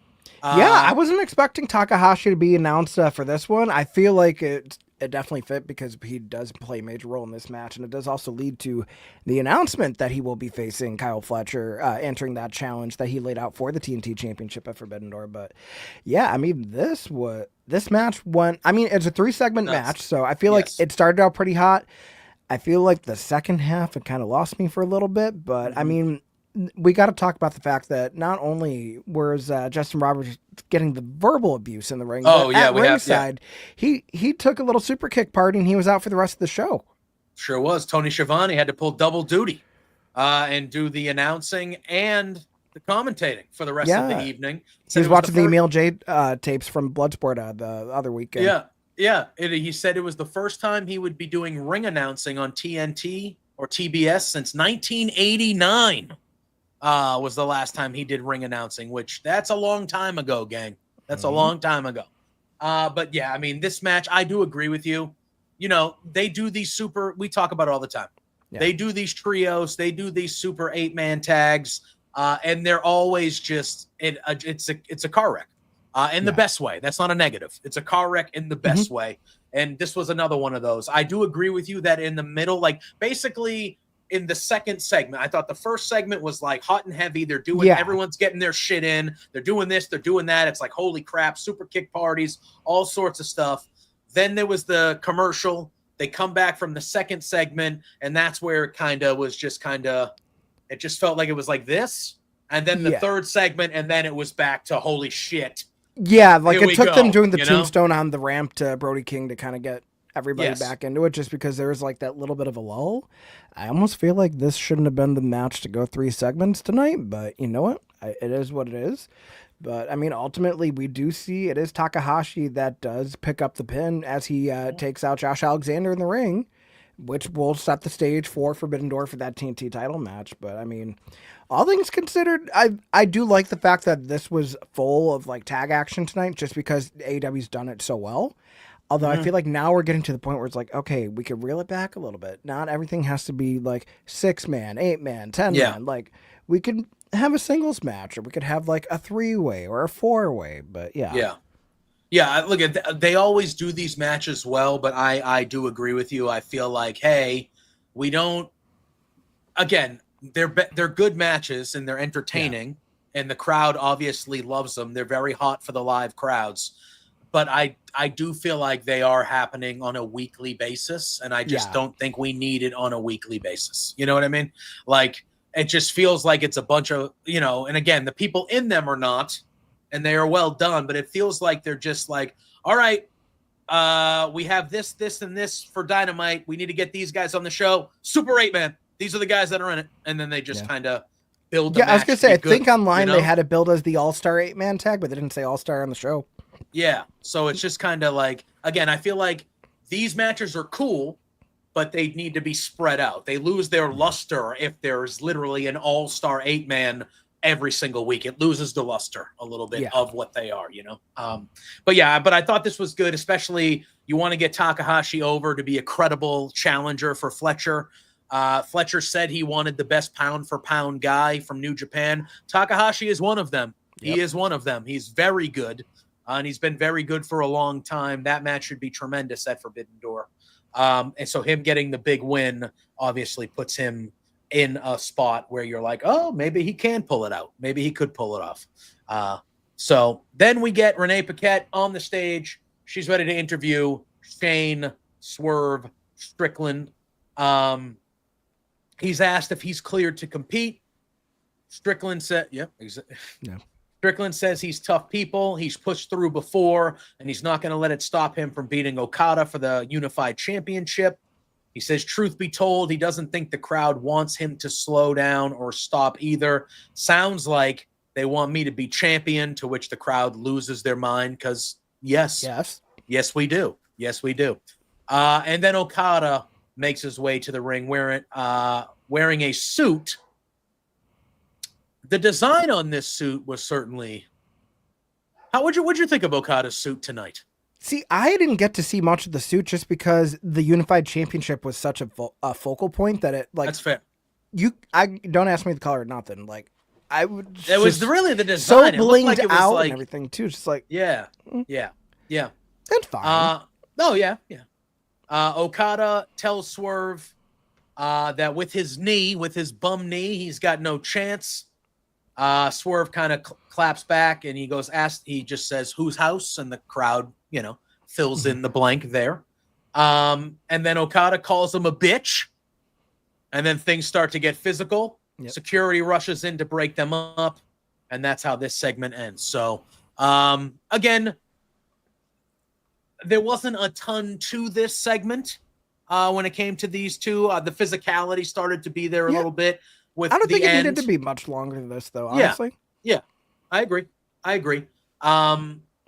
I wasn't expecting Takahashi to be announced for this one. I feel like it definitely fit because he does play a major role in this match, and it does also lead to the announcement that he will be facing Kyle Fletcher, entering that challenge that he laid out for the TNT Championship at Forbidden Door. But yeah, I mean, this match went. I mean, it's a 3-segment match, so I feel like it started out pretty hot. I feel like the second half it kind of lost me for a little bit, but I mean, we got to talk about the fact that not only was Justin Roberts getting the verbal abuse in the ring, but at ringside, he took a little super kick party and he was out for the rest of the show.
Sure was. Tony Schiavone had to pull double duty and do the announcing and the commentating for the rest of the evening.
He was watching the Emil J tapes from Bloodsport the other weekend.
He said it was the first time he would be doing ring announcing on TNT or TBS since 1989. Was the last time he did ring announcing, which that's a long time ago, gang. That's a long time ago. But yeah, I mean, this match, I do agree with you. You know, they do these we talk about it all the time. Yeah. They do these trios, they do these super 8-man tags, and they're always just, it's a car wreck in the best way. That's not a negative. It's a car wreck in the best way. And this was another one of those. I do agree with you that in the middle, like basically, in the second segment, I thought the first segment was like hot and heavy. They're doing, everyone's getting their shit in. They're doing this, they're doing that. It's like, holy crap, super kick parties, all sorts of stuff. Then there was the commercial. They come back from the second segment, and that's where it just felt like it was like this. And then the third segment, and then it was back to holy shit.
Yeah, like it took them doing the tombstone on the ramp to Brody King to kind of get everybody back into it, just because there was like that little bit of a lull. I almost feel like this shouldn't have been the match to go 3 segments tonight, but you know what? It is what it is. But I mean, ultimately, we do see it is Takahashi that does pick up the pin as he takes out Josh Alexander in the ring, which will set the stage for Forbidden Door for that TNT title match. But I mean, all things considered, I do like the fact that this was full of like tag action tonight, just because AEW's done it so well. Although I feel like now we're getting to the point where it's like, okay, we could reel it back a little bit. Not everything has to be like 6-man, 8-man, 10-man. Like we could have a singles match, or we could have like a 3-way or a 4-way. But yeah.
Look, they always do these matches well, but I do agree with you. I feel like, hey, we don't. Again, they're good matches and they're entertaining, and the crowd obviously loves them. They're very hot for the live crowds. But I do feel like they are happening on a weekly basis, and I just don't think we need it on a weekly basis. You know what I mean? Like, it just feels like it's a bunch of, and again, the people in them are not, and they are well done, but it feels like they're just like, all right, we have this, and this for Dynamite. We need to get these guys on the show. Super 8-man. These are the guys that are in it. And then they just kind of build the match.
I was going to say, I think online they had it built as the All-Star 8-man tag, but they didn't say All-Star on the show.
Yeah, so it's just kind of like, again, I feel like these matches are cool, but they need to be spread out. They lose their luster if there's literally an all-star 8-man every single week. It loses the luster a little bit of what they are, But I thought this was good, especially you want to get Takahashi over to be a credible challenger for Fletcher. Fletcher said he wanted the best pound-for-pound guy from New Japan. Takahashi is one of them. He is one of them. He's very good. And he's been very good for a long time. That match should be tremendous at Forbidden Door. And so him getting the big win obviously puts him in a spot where you're like, oh, maybe he can pull it out. Maybe he could pull it off. So then we get Renee Paquette on the stage. She's ready to interview Shane, Swerve, Strickland. He's asked if he's cleared to compete. Strickland said, yeah. Strickland says he's tough people. He's pushed through before, and he's not going to let it stop him from beating Okada for the Unified Championship. He says, truth be told, he doesn't think the crowd wants him to slow down or stop either. Sounds like they want me to be champion, to which the crowd loses their mind because, yes, we do. Yes, we do. And then Okada makes his way to the ring wearing a suit. The design on this suit was certainly... What'd you think of Okada's suit tonight?
See, I didn't get to see much of the suit just because the Unified Championship was such a focal point that it, like...
That's fair.
I don't ask me the color or nothing. Like, I would...
It was really the design.
So blinged out and everything, too. Just like...
Yeah.
That's fine.
Okada tells Swerve that with his bum knee, he's got no chance. Swerve kind of claps back and he just says, whose house? And the crowd, fills in the blank there. And then Okada calls him a bitch. And then things start to get physical. Yep. Security rushes in to break them up. And that's how this segment ends. So, again, there wasn't a ton to this segment when it came to these two. The physicality started to be there a little bit. I don't think it needed
to be much longer than this, though, honestly.
Yeah, I agree.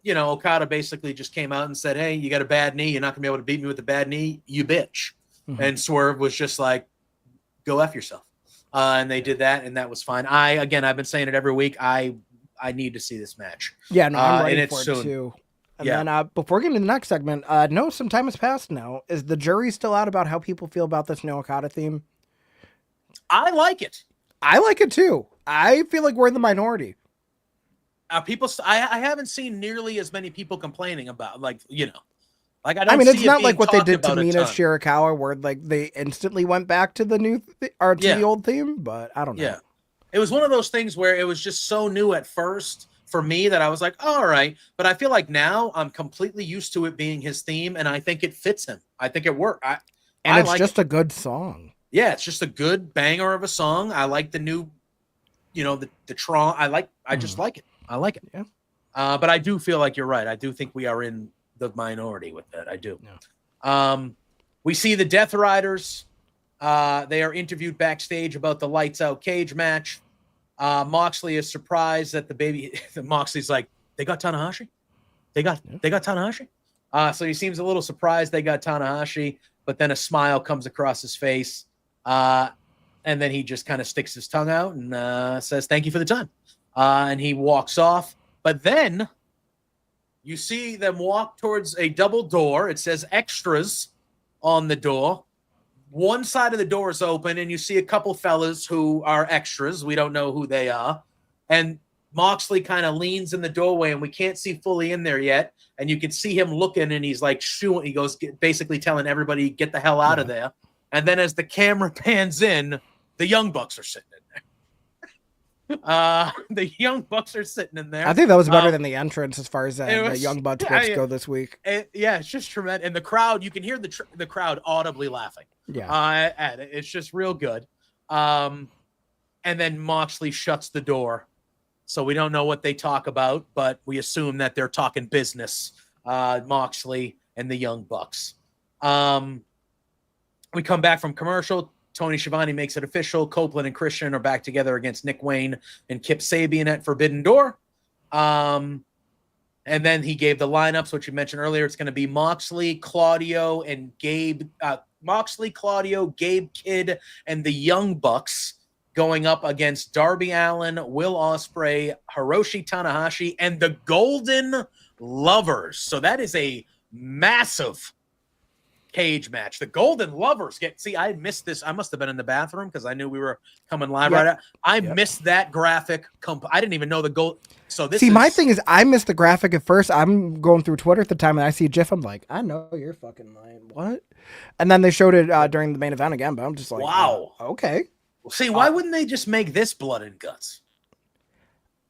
Okada basically just came out and said, hey, you got a bad knee. You're not going to be able to beat me with a bad knee, you bitch. Mm-hmm. And Swerve was just like, go F yourself. And they did that, and that was fine. I've been saying it every week. I need to see this match.
Yeah, no, I'm ready for it, too. And then before getting to the next segment, some time has passed now. Is the jury still out about how people feel about this new Okada theme?
I like it.
I like it too. I feel like we're in the minority.
I haven't seen nearly as many people complaining about, it's
not like what they did to Mina Shirakawa, where like they instantly went back to the new the old theme. But I don't know.
Yeah, it was one of those things where it was just so new at first for me that I was like, all right. But I feel like now I'm completely used to it being his theme, and I think it fits him. I think it worked.
It's just a good song.
Yeah, it's just a good banger of a song. I like the new, the Tron. I just like it. I like it.
Yeah.
But I do feel like you're right. I do think we are in the minority with that. I do. Yeah. We see the Death Riders. They are interviewed backstage about the Lights Out cage match. Moxley is surprised that Moxley's like, they got Tanahashi? They got Tanahashi? So he seems a little surprised they got Tanahashi, but then a smile comes across his face. And then he just kind of sticks his tongue out and says, thank you for the time. And he walks off. But then you see them walk towards a double door. It says extras on the door. One side of the door is open, and you see a couple fellas who are extras. We don't know who they are. And Moxley kind of leans in the doorway, and we can't see fully in there yet. And you can see him looking, and he's like shooing. He goes, basically telling everybody, get the hell out of there. And then as the camera pans in, the Young Bucks are sitting in there. The Young Bucks are sitting in there.
I think that was better than the entrance as far as the Young Bucks go this week.
It's just tremendous. And the crowd, you can hear the crowd audibly laughing.
Yeah.
At it. It's just real good. And then Moxley shuts the door. So we don't know what they talk about, but we assume that they're talking business, Moxley and the Young Bucks. We come back from commercial. Tony Schiavone makes it official. Copeland and Christian are back together against Nick Wayne and Kip Sabian at Forbidden Door. And then he gave the lineups, which you mentioned earlier. It's going to be Moxley, Claudio, and Gabe. Moxley, Claudio, Gabe Kidd, and the Young Bucks going up against Darby Allin, Will Ospreay, Hiroshi Tanahashi, and the Golden Lovers. So that is a massive cage match. The Golden Lovers I missed this. I must have been in the bathroom because I knew we were coming live right out. I missed that graphic. I didn't even know the goal. So
my thing is I missed the graphic at first. I'm going through Twitter at the time and I see a GIF. I'm like, I know you're fucking lying. What? And then they showed it during the main event again, but I'm just like,
wow.
Okay.
See, why wouldn't they just make this blood and guts?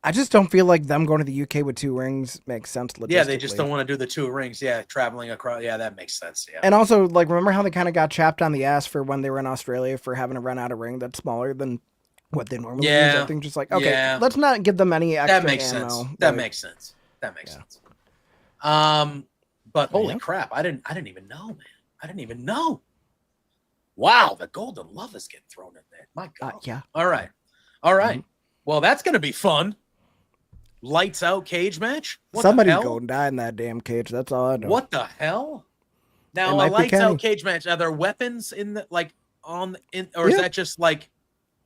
I just don't feel like them going to the UK with 2 rings makes sense logistically.
Yeah, they just don't want to do the 2 rings. Yeah, traveling across. Yeah, that makes sense. Yeah.
And also, like, remember how they kind of got chapped on the ass for when they were in Australia for having to run out a ring that's smaller than what they normally use? I think just like, okay, let's not give them any extra
ammo. That makes sense. That makes sense. That makes sense. But holy crap, I didn't even know, man. I didn't even know. Wow, the Golden Love is getting thrown in there. My God.
Yeah.
All right. Mm-hmm. Well, that's going to be fun. Lights out cage match?
Somebody's going to die in that damn cage. That's all I know.
What the hell? Now, a lights out cage match, are there weapons in the, like, or is that just like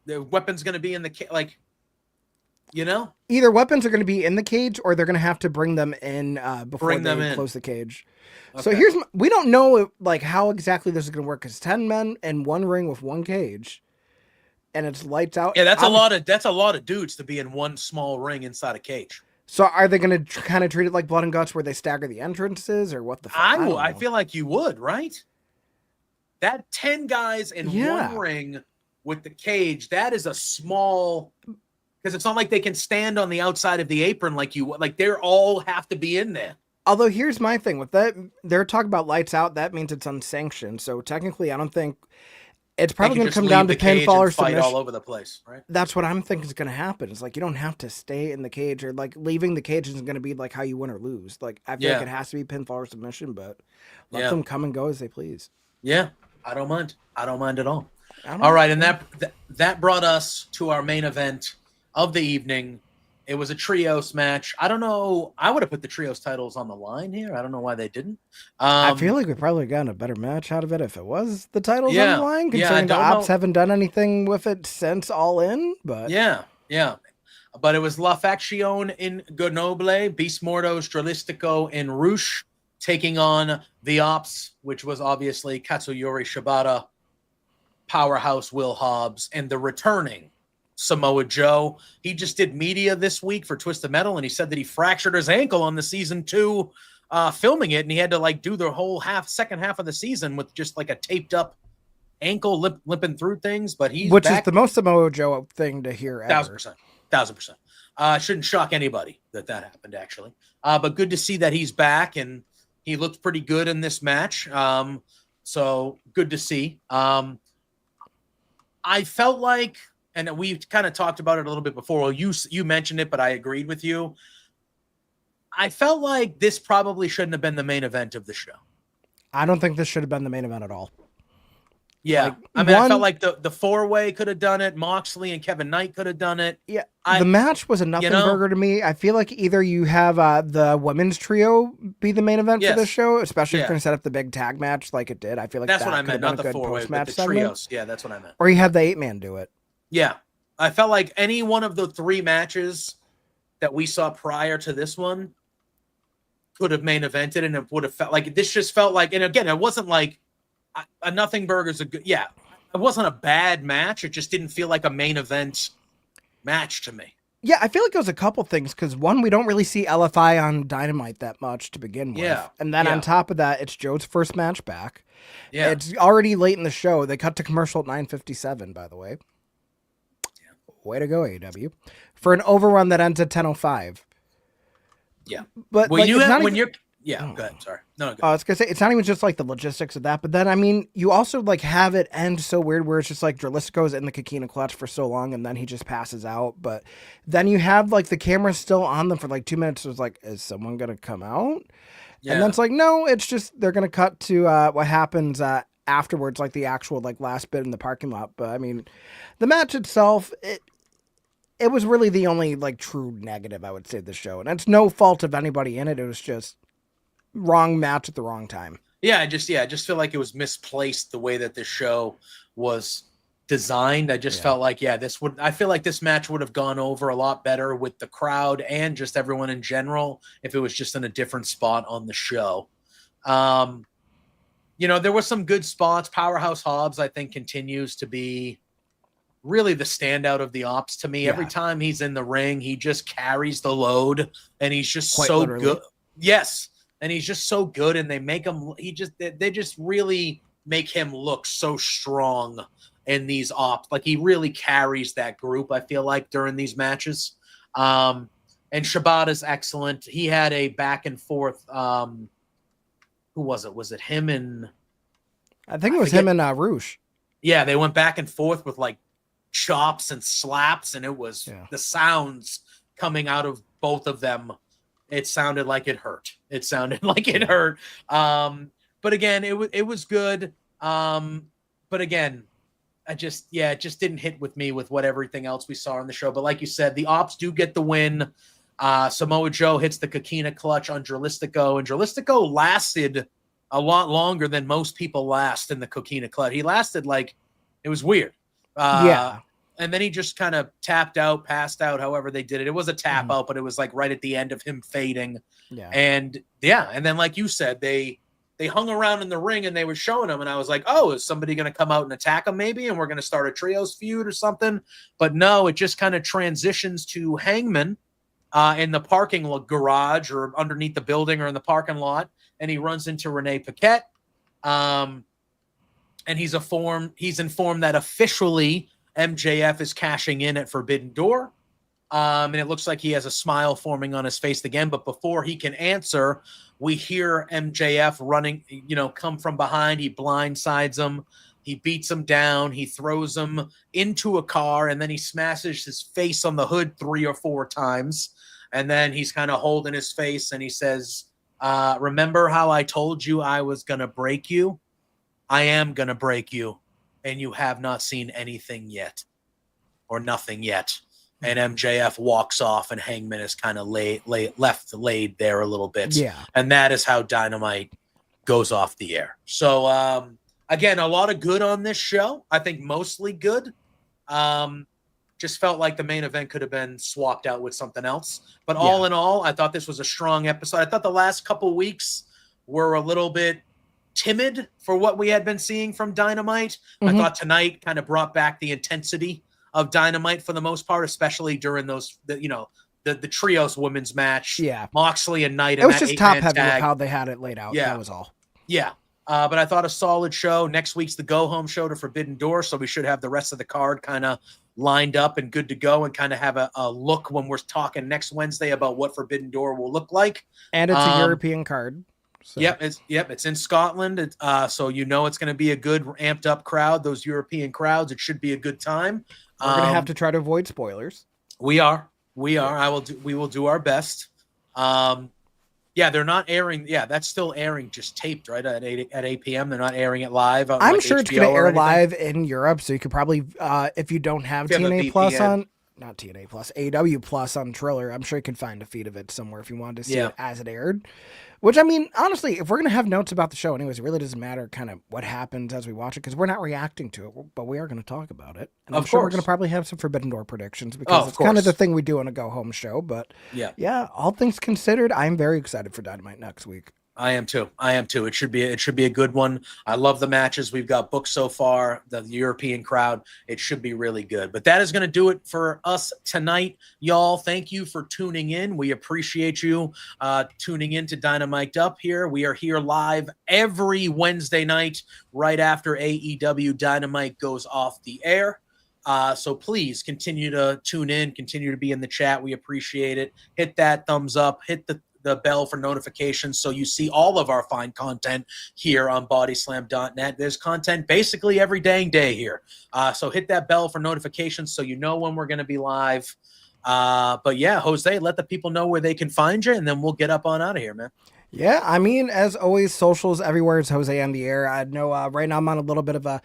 the weapons going to be in the cage? Like, you know?
Either weapons are going to be in the cage or they're going to have to bring them in before they close the cage. Okay. So we don't know like how exactly this is going to work. It's 10 men in 1 ring with 1 cage. And it's lights out.
Yeah, that's a lot of dudes to be in 1 small ring inside a cage.
So are they going to kind of treat it like Blood and Guts where they stagger the entrances or what the fuck?
I feel like you would, right? That 10 guys in 1 ring with the cage, that is a small, because it's not like they can stand on the outside of the apron like they're all have to be in there.
Although here's my thing with that, they're talking about lights out, that means it's unsanctioned. So technically I don't think it's probably going to come down to pinfall or submission
all over the place, right?
That's what I'm thinking is going to happen. It's like you don't have to stay in the cage, or like leaving the cage isn't going to be like how you win or lose. Like I feel like it has to be pinfall or submission, but let them come and go as they please.
Yeah, I don't mind. I don't mind at all. All right, and that brought us to our main event of the evening. It was a trios match. I don't know. I would have put the trios titles on the line here. I don't know why they didn't.
I feel like we probably gotten a better match out of it if it was the titles on the line, considering the Ops haven't done anything with it since All In. But
yeah. But it was La Faction in Grenoble, Beast Mortos, Dralistico, and Rush taking on the Ops, which was obviously Katsuyori Shibata, Powerhouse Will Hobbs, and the returning Samoa Joe. He just did media this week for Twisted Metal, and he said that he fractured his ankle on the season 2 filming it, and he had to like do the whole second half of the season with just like a taped up ankle limping through things. But he's
which is the most Samoa Joe thing to hear ever.
1000%. Shouldn't shock anybody that happened actually. But good to see that he's back, and he looked pretty good in this match. So good to see. I felt like, and we kind of talked about it a little bit before. Well, you mentioned it, but I agreed with you. I felt like this probably shouldn't have been the main event of the show.
I don't think this should have been the main event at all.
Yeah. I felt like the 4-way could have done it. Moxley and Kevin Knight could have done it.
Yeah. The match was a nothing burger to me. I feel like either you have the women's trio be the main event for this show, especially if you're going to set up the big tag match like it did. I feel like
that's what I meant, not the 4-way, but the trios. Yeah, that's what I meant.
Or you have the 8-man do it.
Yeah. I felt like any one of the 3 matches that we saw prior to this one could have main evented, and it would have felt like this just felt like, and again, it wasn't like a nothing burger's a good, it wasn't a bad match. It just didn't feel like a main event match to me.
Yeah, I feel like it was a couple things, because one, we don't really see LFI on Dynamite that much to begin with. Yeah. And then on top of that, it's Joe's first match back. Yeah. It's already late in the show. They cut to commercial at 9:57, by the way. Way to go, AEW. For an overrun that ends at 10:05.
Yeah.
But
go ahead. Sorry. No, go
I was going to say, it's not even just like the logistics of that, but then, I mean, you also like have it end so weird where it's just like Dralistico's in the Kikina clutch for so long and then he just passes out. But then you have like the camera still on them for like 2 minutes. It's like, is someone going to come out? Yeah. And then it's like, no, it's just, they're going to cut to what happens afterwards, like the actual like last bit in the parking lot. But I mean, the match itself, it was really the only like true negative I would say of the show. And it's no fault of anybody in it. It was just wrong match at the wrong time.
I just feel like it was misplaced the way that this show was designed. I just felt like, I feel like this match would have gone over a lot better with the crowd and just everyone in general if it was just in a different spot on the show. There were some good spots. Powerhouse Hobbs, I think, continues to be really the standout of the Ops to me. Every time he's in the ring, he just carries the load, and he's just good. Yes. And he's just so good, and they make him. They just really make him look so strong in these Ops. Like he really carries that group. I feel like during these matches, And Shibata's excellent. He had a back and forth. Who was it? Was it him and?
I think it was him and Roosh.
Yeah, they went back and forth with like chops and slaps, and it was the sounds coming out of both of them. It sounded like it hurt. It sounded like it hurt. But again, it was good. But again, it just didn't hit with me with what everything else we saw on the show. But like you said, the Ops do get the win. Samoa Joe hits the Coquina clutch on Dralistico, and Dralistico lasted a lot longer than most people last in the Coquina clutch. He lasted like, it was weird. And then he just kind of tapped out, passed out, however they did it. It was a tap out, but it was like right at the end of him fading. And then like you said, they hung around in the ring and they were showing him, and I was like, oh, is somebody going to come out and attack him maybe, and we're going to start a trios feud or something? But no, it just kind of transitions to Hangman in the parking garage or underneath the building or in the parking lot, and he runs into Renee Paquette. And he's informed that officially MJF is cashing in at Forbidden Door. And it looks like he has a smile forming on his face again. But before he can answer, we hear MJF running, come from behind. He blindsides him. He beats him down. He throws him into a car, and then he smashes his face on the hood 3 or 4 times. And then he's kind of holding his face, and he says, remember how I told you I was going to break you? I am going to break you, and you have not seen anything yet, or nothing yet. And MJF walks off, and Hangman is kind of left laid there a little bit. Yeah. And that is how Dynamite goes off the air. So, again, a lot of good on this show. I think mostly good. Just felt like the main event could have been swapped out with something else. But all in all, I thought this was a strong episode. I thought the last couple weeks were a little bit timid for what we had been seeing from Dynamite. I thought tonight kind of brought back the intensity of Dynamite for the most part, especially during those, the trios women's match. Yeah. Moxley and Knight.
It was just top heavy with how they had it laid out. Yeah. That was all.
Yeah. But I thought a solid show. Next week's the go home show to Forbidden Door. So we should have the rest of the card kind of lined up and good to go, and kind of have a look when we're talking next Wednesday about what Forbidden Door will look like.
And it's a European card.
So. It's in Scotland. So it's going to be a good amped up crowd. Those European crowds, it should be a good time.
We're going to have to try to avoid spoilers.
We are. We will do our best. They're not airing. Yeah, that's still airing, just taped, right? At 8 p.m. They're not airing it live. On,
I'm sure HBO it's going to air live in Europe, so you could probably, if you don't have TNA Plus on, not TNA Plus, AEW Plus on Triller, I'm sure you can find a feed of it somewhere if you wanted to see it as it aired. Which, I mean, honestly, if we're going to have notes about the show anyways, it really doesn't matter kind of what happens as we watch it, because we're not reacting to it, but we are going to talk about it. And I'm sure we're going to probably have some Forbidden Door predictions, because it's kind of the thing we do on a go-home show. But, all things considered, I'm very excited for Dynamite next week.
I am too. It should be a good one. I love the matches we've got booked so far. The European crowd. It should be really good. But that is going to do it for us tonight, y'all. Thank you for tuning in. We appreciate you tuning in to DynaMic'd Up here. We are here live every Wednesday night right after AEW Dynamite goes off the air. So please continue to tune in, continue to be in the chat. We appreciate it. Hit that thumbs up, hit the bell for notifications so you see all of our fine content here on bodyslam.net. There's content basically every dang day here. So hit that bell for notifications so you know when we're going to be live. But yeah, Jose, let the people know where they can find you, and then we'll get up on out of here, man.
Yeah, I mean, as always, socials everywhere. It's Jose on the air. I know right now I'm on a little bit of a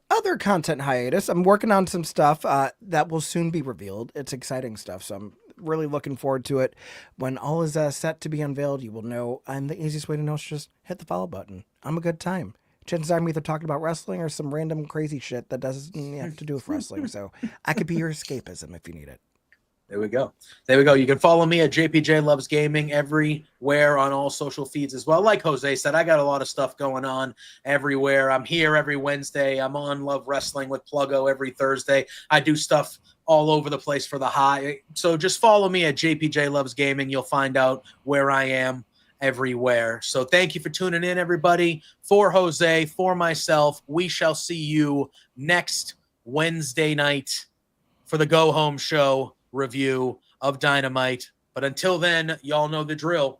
other content hiatus. I'm working on some stuff that will soon be revealed. It's exciting stuff, so I'm really looking forward to it. When all is set to be unveiled, you will know. And the easiest way to know is just hit the follow button. I'm a good time. Chances are I'm either talking about wrestling or some random crazy shit that doesn't have to do with wrestling. So I could be your escapism if you need it.
There we go. You can follow me at JPJ Loves Gaming everywhere on all social feeds as well. Like Jose said, I got a lot of stuff going on everywhere. I'm here every Wednesday. I'm on Love Wrestling with Pluggo every Thursday. I do stuff all over the place for the high. So just follow me at JPJ Loves Gaming. You'll find out where I am everywhere. So thank you for tuning in, everybody. For Jose, for myself, we shall see you next Wednesday night for the Go Home Show. review of Dynamite. But until then, y'all know the drill.